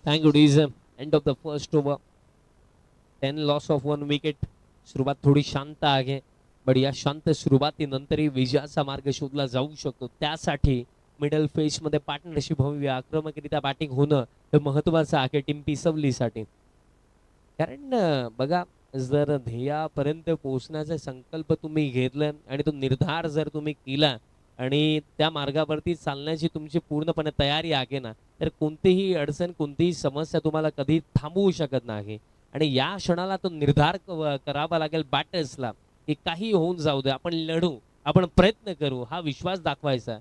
Thank you DJ end of the first over 10 loss of 1 wicket. सुरुवात थोडी शांत आहे पण या शांत सुरुवातीनंतरही विजयाचा मार्ग शोधला जाऊ शकतो. त्यासाठी मिडल फेस मध्ये पार्टनरशिप हवी, आक्रमकरित्या बॅटिंग होणं हे महत्वाचं आहे टीम पिसवलीसाठी. कारण बघा, जर ध्येयापर्यंत पोहोचण्याचा संकल्प तुम्ही घेतला आणि तो निर्धार जर तुम्ही केला आणि त्या मार्गावरती चालण्याची तुमची पूर्णपणे तयारी आहे ना, तर कोणतीही अडचण कोणतीही समस्या तुम्हाला कधी थांबवू शकत नाही. आणि या क्षणाला तो निर्धार करावा लागेल बॅटर्सला की काही होऊन जाऊ दे, आपण लढू, आपण प्रयत्न करू, हा विश्वास दाखवायचा.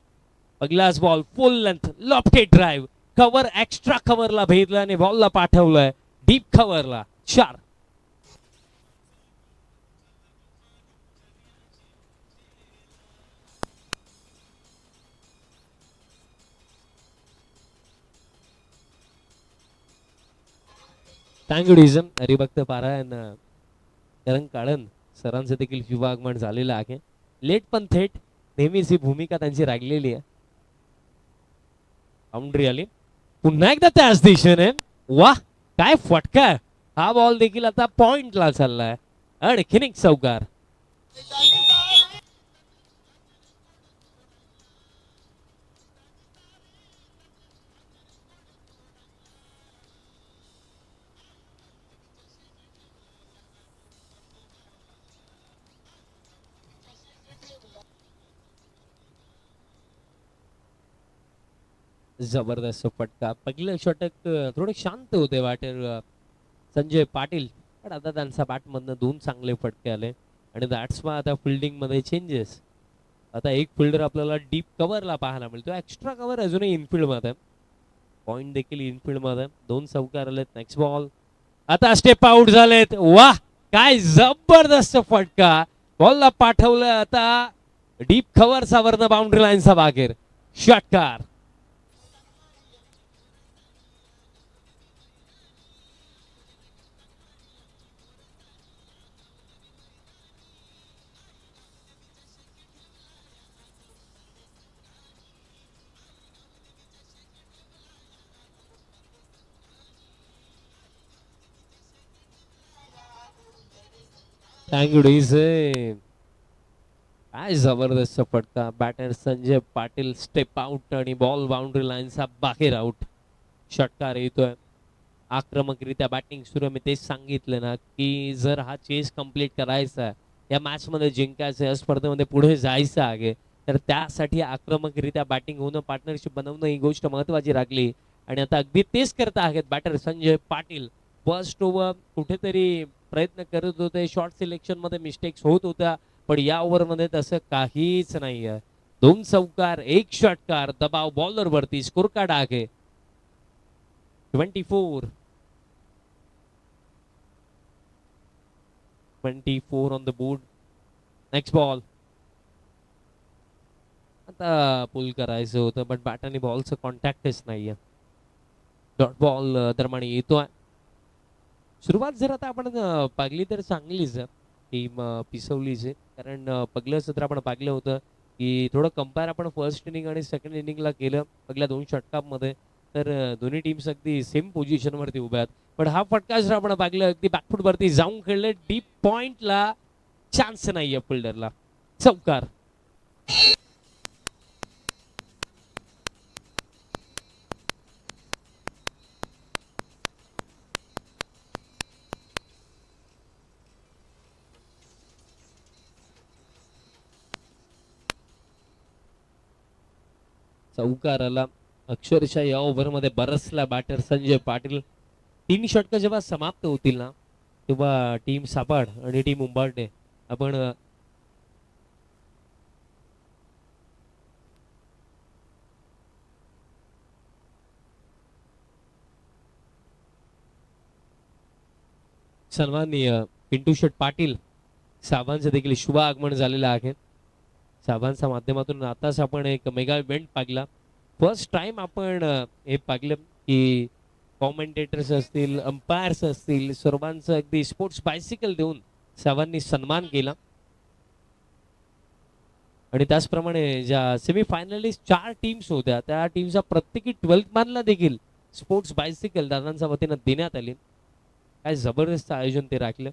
पहिलाच ball full length lofted drive, cover extra कव्हरला भेदलं आणि बॉलला पाठवलंय डीप कव्हरला. 4. थँक्यू डिझम. हरिभक्त पारायण करण काळन सरांचं देखील शुभागमन झालेलं आहे. लेट पण थेट नेहमीच ही भूमिका त्यांची राहिलेली आहे. बाउंड्री आली पुन्हा एकदा त्याच दिशेने. वाह, काय फटका. हा बॉल देखील आता पॉइंटला चाललाय. आणखीन एक चौकार. जबरदस्त फटका. पहिलं षटक थोडे शांत होते बॅटर संजय पाटील, पण आता त्यांचा बॅटमधनं 2 चांगले फटके आले आणि दॅट्स मग आता फिल्डिंग मध्ये चेंजेस. आता एक फिल्डर आपल्याला डीप कव्हरला पाहायला मिळतो, एक्स्ट्रा कव्हर अजूनही इनफिल्ड मध्ये. पॉइंट देखील इनफिल्ड मध्ये. 2 चौकार आलेत. नेक्स्ट बॉल आता स्टेप आउट झालेत. वाह, काय जबरदस्त फटका. बॉलला पाठवलं आता डीप कव्हरचा वरनं बाउंड्री लाईनचा बाहेर. षटकार. Thank you DJ. काय जबरदस्त फटका. Batter Sanjay Patil step out आणि बॉल बाउंड्री लाईनचा बाहेर आउट. षटकार येतोय. आक्रमकरित्या बॅटिंग सुरू. मी तेच सांगितलं ना की जर हा चेस कंप्लीट करायचा, या मॅच मध्ये जिंकायचं, या स्पर्धेमध्ये पुढे जायचं आहे, तर त्यासाठी आक्रमकरित्या बॅटिंग होणं, पार्टनरशिप बनवणं ही गोष्ट महत्वाची राखली. आणि आता अगदी तेच करत आहेत batter Sanjay Patil. First over कुठेतरी प्रयत्न करत होते, शॉर्ट सिलेक्शन मध्ये मिस्टेक्स होत होत्या, पण या ओव्हर मध्ये तसं काहीच नाहीये. 2 चौकार, 1 षटकार. दबाव बॉलर वरती. स्कोर कार्ड आहे 24. 24 on the board. Next ball आता पुल करायचं होतं, पण बॅट आणि बॉलचं कॉन्टॅक्टच नाहीये. डॉट बॉल दरम्यान येतोय. सुरुवात जर आता आपण पाहिली तर चांगलीच टीम पिसवलीच आहे. कारण पहिलं सत्र आपण पाहिलं होतं की थोडं कंपेअर आपण फर्स्ट इनिंग आणि सेकंड इनिंगला केलं पहिल्या 2 षटकांमध्ये, तर दोन्ही टीम्स अगदी सेम पोझिशनवरती उभ्या आहेत. पण हा फटका जर आपण पाहिलं अगदी बॅकफूट वरती जाऊन खेळले, डीप पॉइंटला चान्स नाहीये फिल्डरला. चौकार. चौकार आला. अक्षरशः या ओव्हरमध्ये बरसला बॅटर संजय पाटील. 3 षटकं जेव्हा समाप्त होतील ना, तेव्हा टीम सापाड आणि टीम उंबारडे आपण सन्माननीय पिंटू शेट पाटील साहेबांचं देखील शुभ आगमन झालेलं आहे. साहेबांच्या माध्यमातून आताच आपण एक मेगा इव्हेंट पाहिला. फर्स्ट टाइम आपण हे पाहिलं की कॉमेंटेटर्स असतील, अंपायर्स असतील, सर्वांचं अगदी स्पोर्ट्स बायसिकल देऊन साहेबांनी सन्मान केला. आणि त्याचप्रमाणे ज्या सेमीफायनलिस्ट 4 टीम्स होत्या, त्या टीमचा प्रत्येकी 12th मॅनला देखील स्पोर्ट्स बायसिकल दादांच्या वतीनं देण्यात आली. काय जबरदस्त आयोजन ते राखलं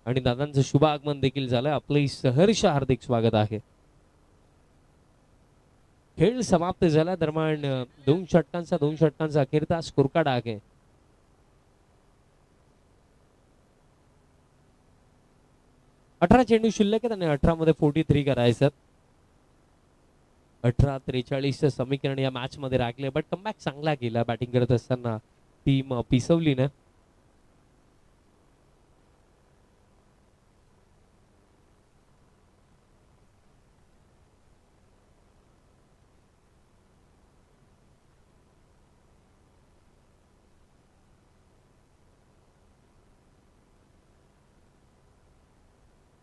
आणि दादांचं शुभ आगमन देखील झालं. आपलं सहर्ष हार्दिक स्वागत आहे. खेळ समाप्त झाला दरम्यान दोन षटकांचा अखेरचा स्कोर कार्ड आहे. अठरा चेंडू शिल्लक आहेत आणि 18 मध्ये 43 करायचं. 18-43 समीकरण या मॅच मध्ये राखले, बट कमबॅक चांगला केला बॅटिंग करत असताना टीम पिसवलीने.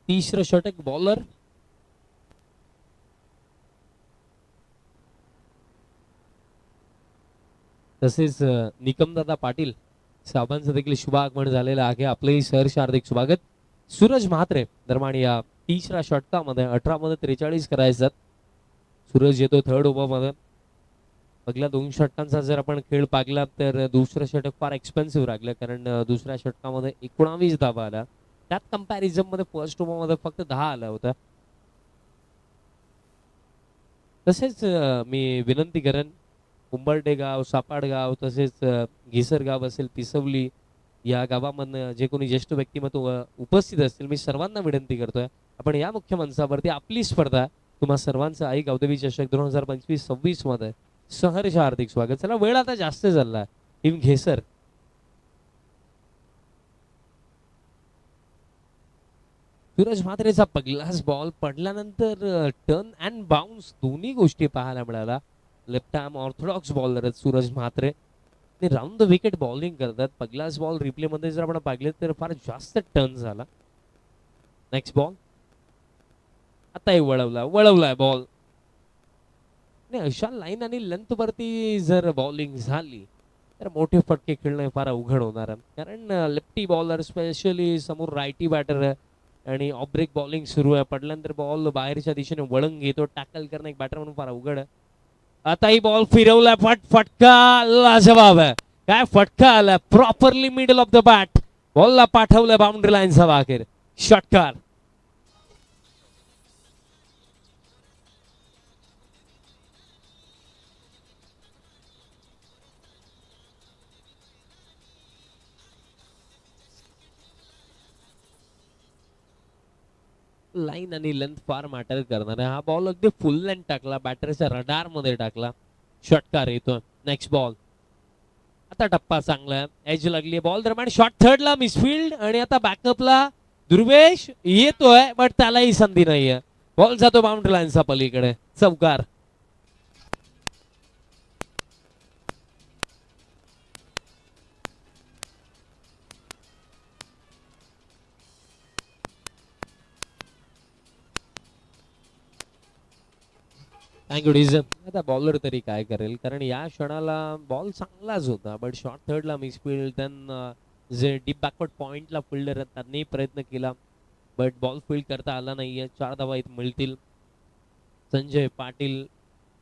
तिसरं षटक बॉलर तसेच निकमदादा पाटील साहेबांचं देखील शुभ आगमन झालेलं आहे. आपलंही सहर्ष हार्दिक स्वागत. सूरज म्हात्रे दरम्यान या तिसऱ्या षटकामध्ये 18 मध्ये 43 करायचं. सूरज येतो थर्ड ओव्हर मध्ये. पहिल्या दोन षटकांचा जर आपण खेळ पाहिला तर दुसरं षटक फार एक्सपेन्सिव्ह लागलं, कारण दुसऱ्या षटकामध्ये 19 धावा आल्या. त्यात कंपॅरिझन मध्ये फर्स्ट ओव्हर मध्ये फक्त 10 आल्या होत्या. तसेच मी विनंती करेन उंबरडे गाव, सापाड गाव, तसेच घिसरगाव असेल, पिसवली या गावामधनं जे कोणी ज्येष्ठ व्यक्तिमत्व उपस्थित असतील, मी सर्वांना विनंती करतोय आपण या मुख्य मंचावरती आपली स्पर्धा तुम्हा सर्वांचं आई गावदेवी चषक 2025-26 मध्ये सहर्ष हार्दिक स्वागत. चला वेळ आता जास्त झाला. टीम घेसर सूरज म्हात्रेचा पहिलाच बॉल पडल्यानंतर टर्न अँड बाउन्स दोन्ही गोष्टी पाहायला मिळाल्या. लेफ्ट आर्म ऑर्थोडॉक्स बॉलर आहेत सूरज म्हात्रे. ते राऊंड द विकेट बॉलिंग करतात. पहिलाच बॉल रिप्ले मध्ये जर आपण पाहिले तर फार जास्त टर्न झाला. नेक्स्ट बॉल आताही वळवलाय बॉल. अशा लाईन आणि लेंथ वरती जर बॉलिंग झाली तर मोठे फटके खेळणं फार अवघड होणार आहे, कारण लेफ्टी बॉलर स्पेशली समोर रायटी बॅटर आणि ऑफ ब्रेक बॉलिंग सुरू आहे. पडल्यानंतर बॉल बाहेरच्या दिशेने वळण घेतो. टॅकल करणं एक बॅटर म्हणून फार अवघड आहे. आताही बॉल फिरवला, फटका लाजवाब आहे. काय फटका आला, properly middle of the bat बॉलला पाठवलं बाउंड्री लाईनचा बाहेर. षटकार. लाईन आणि लेंथ फार मॅटर करणार आहे. हा बॉल अगदी फुल लेंथ टाकला, बॅटरच्या रडार मध्ये टाकला. षटकार येतो. Next ball. आता टप्पा चांगला आहे, एज लागली बॉल दरम्यान शॉट थर्डला मिसफिल्ड आणि आता बॅकअपला दुर्वेश येतोय, बट त्यालाही संधी नाहीये. बॉल जातो बाउंड्री लाईनचा पलीकडे. चौकार. थँक्यू डिझम. आता बॉलर तरी काय करेल, कारण या क्षणाला बॉल चांगलाच होता, बट शॉर्ट थर्डला मिसफिल्ड. देन जे डीप बॅकवर्ड पॉइंटला फिल्डर आहेत त्यांनी प्रयत्न केला, बट बॉल फील्ड करता आला नाहीये. 4 धावा इथे मिळतील. संजय पाटील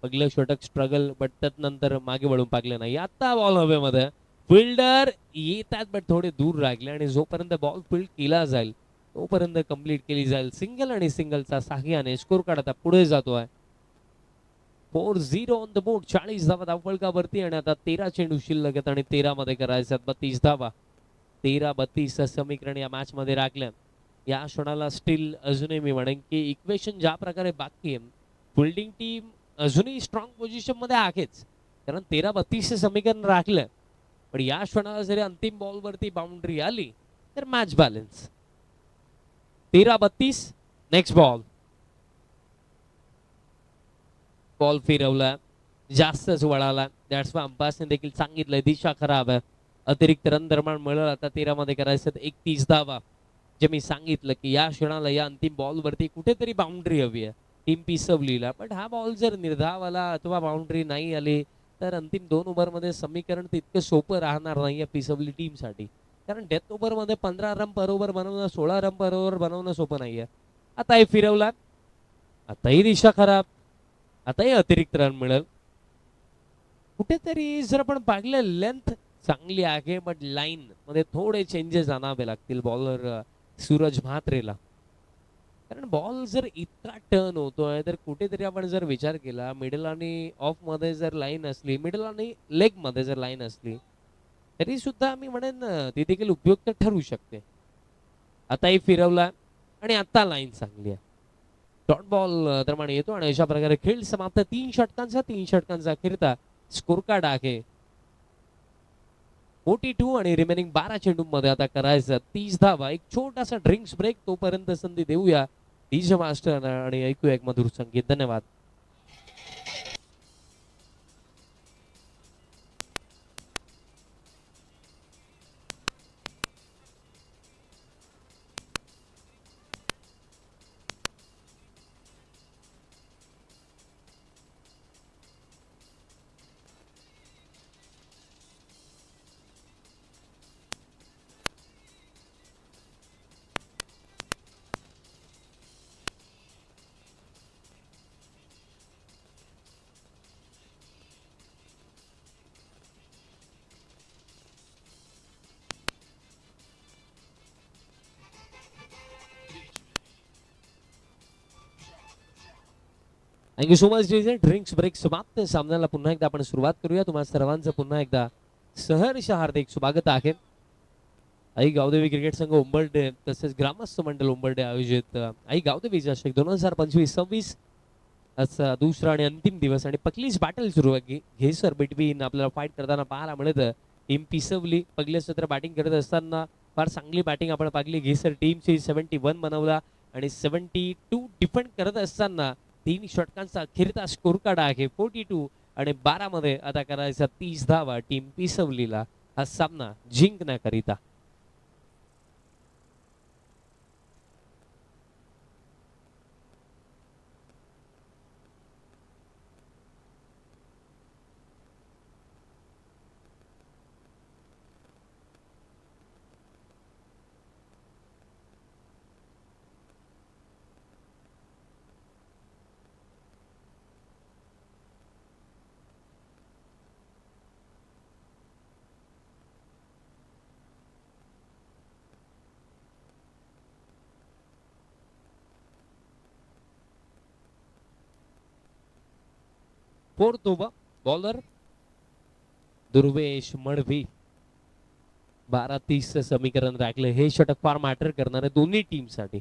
पहिलं षटक स्ट्रगल, बट त्यानंतर मागे वळून पाकले नाही. आता बॉल हवेमध्ये, फिल्डर येतात बट थोडे दूर राहिले आणि जोपर्यंत बॉल फील्ड केला जाईल तोपर्यंत कंप्लीट केली जाईल. सिंगल आणि सिंगलचा साह्याने स्कोर कार्ड आता पुढे जातोय. 4-0 ऑन द बोर्ड. 40 धावा धावफलकावरती आणि आता 13 चेंडू शिल्लक आहेत आणि 13 मध्ये करायचं 32 धावा. 13-32 समीकरण या मॅच मध्ये राखलं. या क्षणाला स्टील अजूनही मी म्हणेन की इक्वेशन ज्या प्रकारे बाकी आहे, फिल्डिंग टीम अजूनही स्ट्रॉंग पोझिशन मध्ये आहेच, कारण 13-32 समीकरण राखलं. पण या क्षणाला जरी अंतिम बॉल वरती बाउंड्री आली तर match balance. 13-32. Next ball. Ball फिरवला, जास्तच वळाला. दॅट्स वाय अंपायरने देखील सांगितलंय दिशा खराब आहे. अतिरिक्त रन दरम्यान मिळालं. आता 13 मध्ये करायचं 31 धावा. जे मी सांगितलं की या क्षणाला या अंतिम बॉल वरती कुठेतरी बाउंड्री हवी आहे टीम पिसवलीला, पण हा बॉल जर निर्धावाला अथवा बाउंड्री नाही आली तर अंतिम 2 ओव्हरमध्ये समीकरण तितकं सोपं राहणार नाही पिसवली टीमसाठी, कारण डेथ ओव्हरमध्ये 15 रन पर ओव्हर बनवणं, 16 रन पर ओव्हर बनवणं सोपं नाहीये. आताही फिरवला, आताही दिशा खराब, आताही अतिरिक्त रन मिळेल. कुठेतरी जर आपण पाहिलं लेंथ चांगली आहे बट लाईन मध्ये थोडे चेंजेस आणावे लागतील बॉलर सूरज म्हात्रेला. कारण बॉल जर इतका टर्न होतोय तर कुठेतरी आपण जर विचार केला मिडल आणि ऑफ मध्ये जर लाईन असली, मिडल आणि लेग मध्ये जर लाईन असली तरी सुद्धा मी म्हणेन ती देखील उपयुक्त ठरू शकते. आताही फिरवला आणि आता लाईन चांगली आहे. डॉट बॉल दरम्यान येतो आणि अशा प्रकारे खेळ समाप्त. 3 षटकांचा अखेरता स्कोर कार्ड आहे 42 आणि रिमेनिंग 12 चेंडूंमध्ये आता करायचं 30 धावा. एक छोटासा ड्रिंक्स ब्रेक तोपर्यंत संधी देऊया डीजे मास्टर आणि ऐकूया एक मधुर संगीत. धन्यवाद. Thank you so much DJ. Drinks break समाप्त. सामन्याला पुन्हा एकदा आपण सुरुवात करूया. तुम्हाला सर्वांचं पुन्हा एकदा सहर्ष हार्दिक स्वागत आहे. आई गावदेवी क्रिकेट संघ उंबरडे तसेच ग्रामस्थ मंडळ उंबरडे आयोजित आई गावदेवी चषक 2025-26 असा दुसरा आणि अंतिम दिवस आणि पहिलीच बॅटल सुरू आहे घेसर बिटवीन आपल्याला फाईट करताना पाहायला मिळत. टीम पिसवली पहिल्या सत्र बॅटिंग करत असताना फार चांगली बॅटिंग आपण पाहिली. घेसर टीमची 71 बनवला आणि 72 डिफेंड करत असताना 3 षटकांचा अखेरचा स्कोर कार्ड आहे 42 आणि 12 मध्ये आता करायचा 30 धावा टीम पिसवलीला हा सामना जिंकण्याकरिता. Fourth over bowler Durvesh Madvi 12-30 समीकरण राखले. हे षटक फार मॅटर करणार आहे दोन्ही टीम साठी.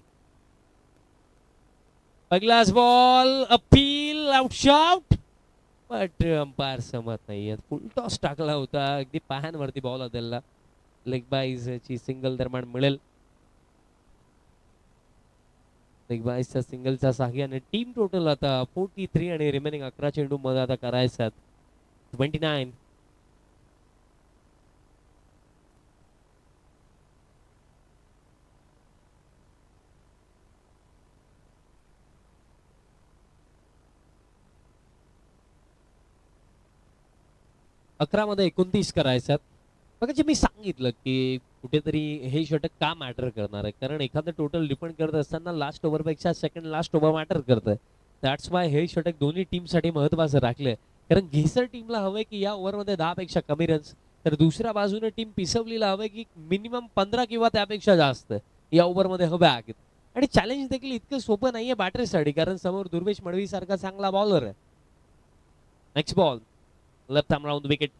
पहिलाच ball appeal out shot but umpire सहमत नाहीये. फुल टॉस टाकला होता अगदी पायांवरती बॉल त्याला लेग बाईज ची सिंगल दरम्यान मिळेल. लेग बाईजच्या सिंगलच्या साह्याने टीम टोटल आता 43 आणि रिमेनिंग 11 चेंडू मध्ये आता करायच्यात 29. अकरा मध्ये 29 करायच्यात. बघा जे मी सांगितलं की कुठेतरी हे षटक का मॅटर करणार आहे कारण एखादं टोटल डिपेंड करत असताना लास्ट ओव्हरपेक्षा सेकंड लास्ट ओव्हर मॅटर करतं. दॅट्स वाय हे षटक दोन्ही टीमसाठी महत्वाचं राखलंय. कारण घेसर टीमला हवंय की या ओव्हरमध्ये 10 पेक्षा कमी रन्स तर दुसऱ्या बाजूने टीम पिसवलीला हवंय की मिनिमम 15 किंवा त्यापेक्षा जास्त या ओव्हरमध्ये हव्या आहेत. आणि चॅलेंज देखील इतकं सोपं नाहीये बॅटरीसाठी कारण समोर दुर्वेश मडवी सारखा चांगला बॉलर आहे. Next ball left arm round wicket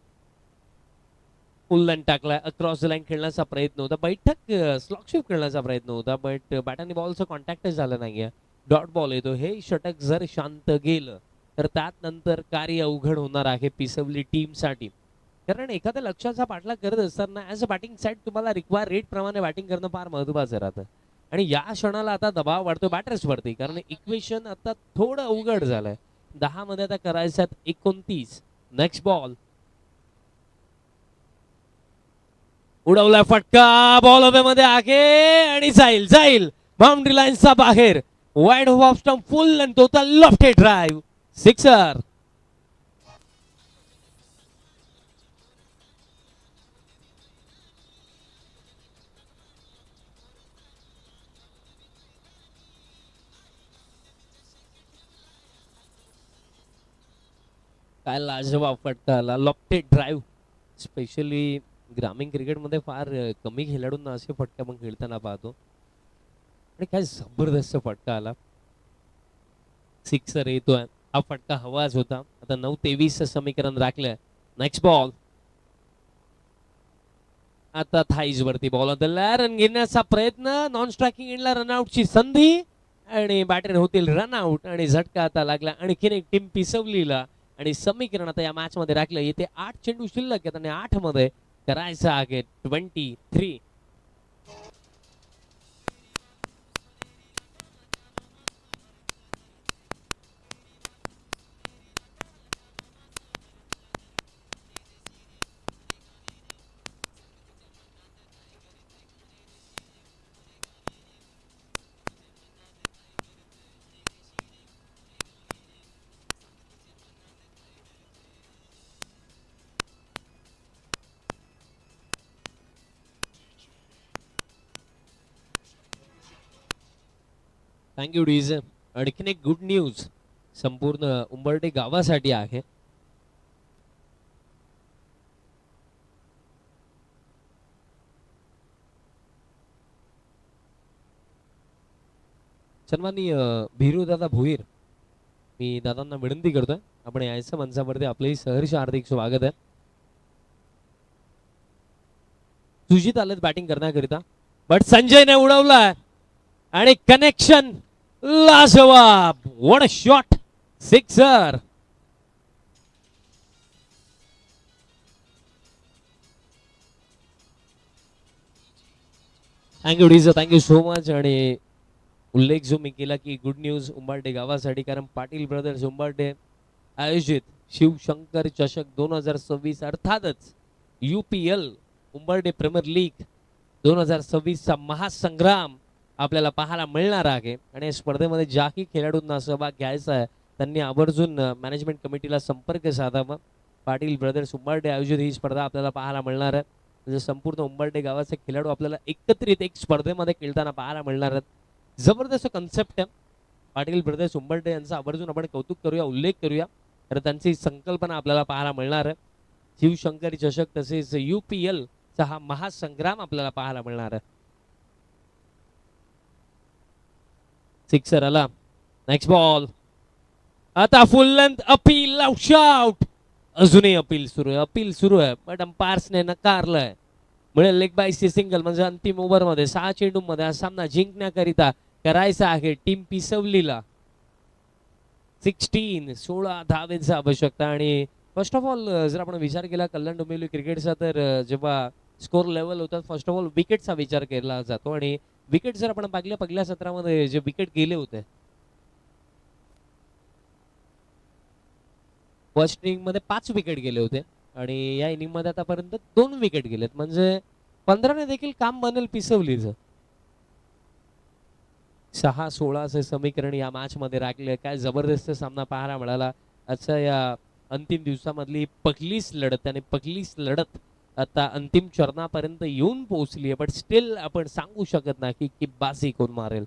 फुल लाईन टाकलाय. अक्रॉस द लाईन खेळण्याचा प्रयत्न होता. बैठक स्लॉकशिप खेळण्याचा प्रयत्न होता बट बॅट आणि बॉलचं कॉन्टॅक्टच झालं नाहीये. डॉट बॉल येतो. हे षटक जर शांत गेलं तर त्यात नंतर कार्य अवघड होणार आहे पिसवली टीम साठी. कारण एखाद्या लक्ष्याचा पाठलाग करत असताना ऍज अ बॅटिंग साईड तुम्हाला रिक्वायर रेट प्रमाणे बॅटिंग करणं फार महत्वाचं राहतं. आणि या क्षणाला आता दबाव वाढतो बॅटर्स वरती कारण इक्वेशन आता थोडं अवघड झालंय. 10 मध्ये आता करायचं 29. नेक्स्ट बॉल उडवला फटका बॉल हवे मध्ये आहे आणि जाईल जाईल बाउंड्री लाईनचा बाहेर वाईड ऑफ स्टंप फुल आणि टोटल लेफ्ट ड्राइव्ह सिक्सर. काय लाजवाब फटका आला, लॉफ्टेड ड्राईव्ह. स्पेशली ग्रामीण क्रिकेटमध्ये फार कमी खेळाडूंना असे फटके आपण खेळताना पाहतो आणि काय जबरदस्त फटका आला. सिक्सर येतोय, हा फटका हवाच होता. आता 9-23 समीकरण राखलंय. नेक्स्ट बॉल, आता थाईज वरती बॉल होता, रन घेण्याचा प्रयत्न, नॉन स्ट्रायकिंग एंडला रनआउटची संधी आणि बॅटर होतील रनआउट आणि झटका आता लागला आणखीन एक टीम पिसवलीला आणि समीकरण आता या मॅच मध्ये राखलं. येथे 8 चेंडू शिल्लक आहेत आणि 8 मध्ये करायचं आहे 23. Thank you DJ. आणखीन एक गुड न्यूज संपूर्ण उंबरठे गावासाठी आहे. सन्माननीय भिरू दादा भोईर, मी दादांना विनंती करतोय आपण यायचं मंचावरती. आपलंही सहर्ष हार्दिक स्वागत आहे. सुजित आलेत बॅटिंग करण्याकरिता, बट संजयने उडवलाय आणि कनेक्शन लाजवाब. What a shot, sixer. Thank you डीजर, thank you so much. आणि उल्लेख जो मी केला की गुड न्यूज उंबरठे गावासाठी, कारण पाटील ब्रदर्स उंबरठे आयोजित शिवशंकर चषक 2026 अर्थातच UPL उंबरठे प्रीमियर लीग 2026 चा महासंग्राम आपल्याला पाहायला मिळणार आहे. आणि या स्पर्धेमध्ये ज्याही खेळाडूंना सहभाग घ्यायचा आहे त्यांनी आवर्जून मॅनेजमेंट कमिटीला संपर्क साधावा. पाटील ब्रदर्स उंबरठे आयोजित ही स्पर्धा आपल्याला पाहायला मिळणार आहे. म्हणजे संपूर्ण उंबरठे गावाचे खेळाडू आपल्याला एकत्रित एक स्पर्धेमध्ये खेळताना पाहायला मिळणार आहेत. जबरदस्त कन्सेप्ट आहे. पाटील ब्रदर्स उंबरठे यांचा आवर्जून आपण कौतुक करूया, उल्लेख करूया, तर त्यांची संकल्पना आपल्याला पाहायला मिळणार आहे. शिवशंकरी चषक तसेच UPL चा हा महासंग्राम आपल्याला पाहायला मिळणार आहे. सिक्सर आला. नेक्स्ट बॉल, आता फुल लेंथ अपील, आउट. अजूनही अपील सुरू आहे, अपील सुरू आहे, बट अंपायर्सने नकारलंय. मिळेल लेग बाय सी सिंगल. म्हणजे अंतिम ओव्हर मध्ये 6 चेंडू मध्ये हा सामना जिंकण्याकरिता करायचा आहे टीम पिसवलीला 16 धावेंची आवश्यकता. आणि फर्स्ट ऑफ ऑल जर आपण विचार केला कल्याण डोंबिवली क्रिकेटचा, तर जेव्हा स्कोर लेवल होतात फर्स्ट ऑफ ऑल विकेटचा विचार केला जातो. आणि विकेट जर आपण पाहिलं पहिल्या सत्रामध्ये जे विकेट गेले होते, फर्स्ट इनिंग मध्ये 5 विकेट गेले होते आणि या इनिंग मध्ये आतापर्यंत 2 विकेट गेलेत. म्हणजे 15 ने देखील काम बनेल पिसवलीचं. 6-16 असे समीकरण या मॅच मध्ये राखले. काय जबरदस्त सामना पाहायला मिळाला. अच्छा, या अंतिम दिवसामधली पहिलीच लढत आणि पहिलीच लढत आता अंतिम चरणापर्यंत येऊन पोहोचली आहे. बट स्टील आपण सांगू शकत नाही की बाजी कोण मारेल.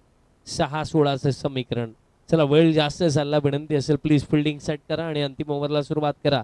6-16 असे समीकरण. चला, वेळ जास्त झाला, विनंती असेल प्लीज फिल्डिंग सेट करा आणि अंतिम ओव्हरला सुरुवात करा.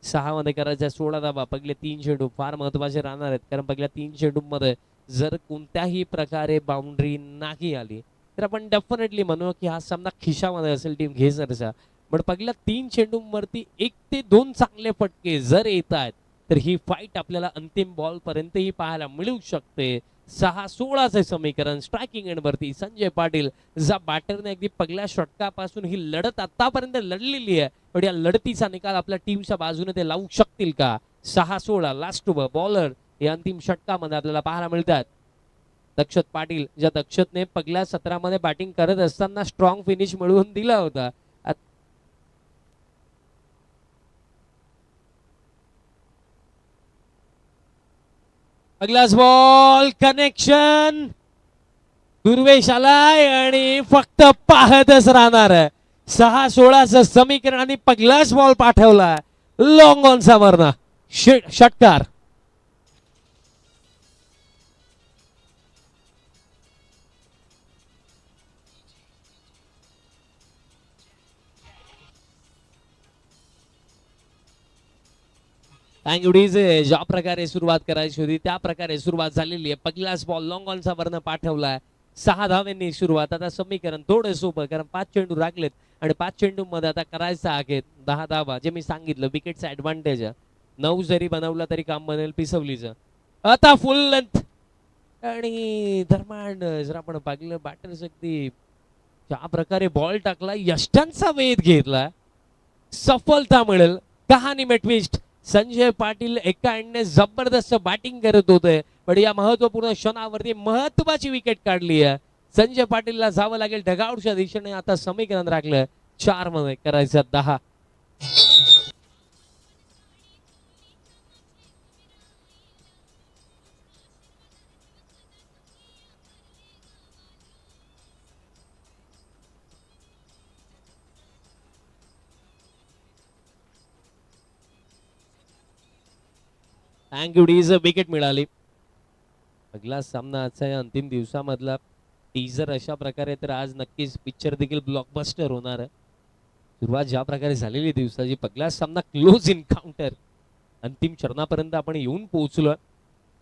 6 मध्ये करायच्या 16 धावा. पहिले 3 चेंडू फार महत्वाचे राहणार आहेत, कारण पहिल्या 3 चेंडू मध्ये जर कोणत्याही प्रकारे बाउंड्री नाही आली तर आपण डेफिनेटली म्हणू की हा सामना खिशामध्ये असेल टीम घेसरचा. पण पहिल्या 3 चेंडूंवरती 1 ते 2 चांगले फटके जर येत आहेत तर ही फाईट आपल्याला अंतिम बॉल पर्यंतही पाहायला मिळू शकते. 6-16 चे समीकरण. स्ट्रायकिंग एंड वरती संजय पाटील, ज्या बॅटरने अगदी पहिल्या षटकापासून ही लढत आतापर्यंत लढलेली आहे, पण या लढतीचा निकाल आपल्या टीमच्या बाजूने ते लावू शकतील का? 6-16 लास्ट ओव्हर बॉलर या अंतिम षटकामध्ये आपल्याला पाहायला मिळतात. दक्षत पाटील, ज्या दक्षतने पहिल्या सत्रामध्ये बॅटिंग करत असताना स्ट्रॉंग फिनिश मिळवून दिला होता. पहिलाच बॉल, कनेक्शन, दुर्वेश आलाय आणि फक्त पाहतच राहणार आहे. 6-16 समीकरण आणि पहिलाच बॉल पाठवला लॉंग ऑन सामरना षटकार. Thank you DJ. ज्या प्रकारे सुरुवात करायची होती त्या प्रकारे सुरुवात झालेली आहे. पहिलाच बॉल लॉंग ऑनचा वरनं पाठवलाय. 6 धावांनी सुरुवात. आता समीकरण थोडं सोपं, कारण 5 चेंडू राखलेत आणि 5 चेंडू मध्ये आता करायचं आहे 10 धावा. जे मी सांगितलं विकेटचा ऍडव्हान्टेज आहे. 9 जरी बनवला तरी काम बनेल पिसवलीचं. आता फुल लेंथ आणि दरम्यान जर आपण पाहिलं बॅटर अगदी ज्या प्रकारे बॉल टाकला, यष्टांचा वेध घेतला, सफलता मिळेल. कहाणी में ट्विस्ट. संजय पाटील एका एंडने जबरदस्त बॅटिंग करत होते, पण या महत्वपूर्ण क्षणावरती महत्वाची विकेट काढली आहे. संजय पाटीलला जावं लागेल ढगाऊटच्या दिशेने. आता समीकरण राखलं 4 मध्ये करायचं 10. Thank you DS. विकेट मिळाली. पहिला सामना आजचा या अंतिम दिवसामधला टीजर अशा प्रकारे, तर आज नक्कीच पिक्चर देखील ब्लॉकबस्टर होणार आहे. सुरुवात ज्या प्रकारे झालेली दिवसाची, पहिला सामना क्लोज इन्काउंटर, अंतिम चरणापर्यंत आपण येऊन पोहोचलो.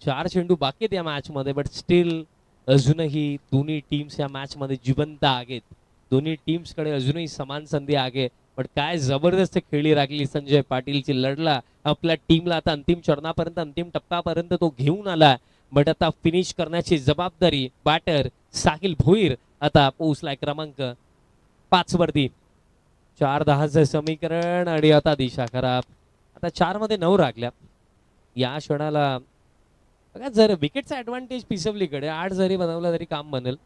4 चेंडू बाकी आहेत या मॅच मध्ये, बट स्टील अजूनही दोन्ही टीम्स या मॅच मध्ये जिवंत आहेत. दोन्ही टीम्स कडे अजूनही समान संधी आहे. पण काय जबरदस्त खेळी राखली संजय पाटीलची. लढला आपल्या टीमला आता अंतिम चरणापर्यंत, अंतिम टप्प्यापर्यंत तो घेऊन आला. बट आता फिनिश करण्याची जबाबदारी बॅटर साहिल भोईर आता पोहोचलाय क्रमांक 5 वरती. 4-10चं समीकरण आणि आता दिशा खराब. आता 4 मध्ये 9 राखल्या. या क्षणाला बघा, जर विकेटचा ऍडव्हान्टेज पिसवलीकडे 8 जरी बनवला तरी काम बनेल.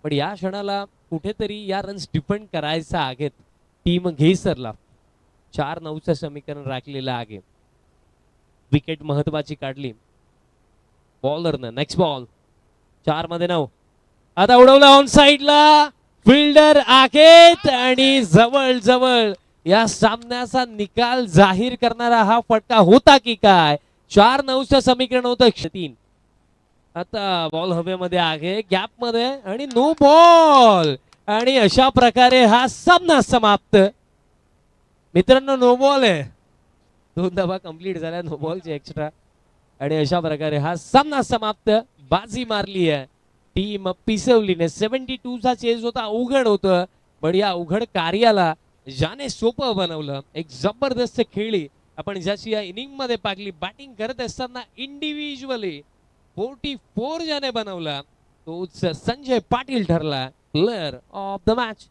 पण या क्षणाला कुठेतरी या रन्स डिपेंड करायचा आहेत टीम घेसरला. 4-9चं समीकरण राखलेलं आहे. विकेट महत्वाची काढली बॉलरनं. नेक्स्ट बॉल 4 मध्ये 9. आता उडवला ऑन साइडला, फिल्डर आहेत आणि जवळ जवळ या सामन्याचा निकाल जाहीर करणारा हा फटका होता की काय. 4-9चं समीकरण होतं 3. आता बॉल हवेमध्ये आहे, गॅप मध्ये आणि नो बॉल. आणि अशा प्रकारे हा सामना समाप्त. मित्रांनो, नो बॉल आहे. 2 धावा कंप्लीट झाल्या नो बॉलचे एक्स्ट्रा. आणि अशा प्रकारे हा सामना समाप्त. बाजी मारली आहे टीम पिसवलीने. 72चा चेज होता, अवघड होतं, पण या अवघड कार्याला ज्याने सोपं बनवलं, एक जबरदस्त खेळी आपण ज्याची या इनिंग मध्ये पाहिली. बॅटिंग करत असताना इंडिव्हिज्युअली 44 ज्याने बनवला तोच संजय पाटील ठरला प्लेयर ऑफ द मॅच.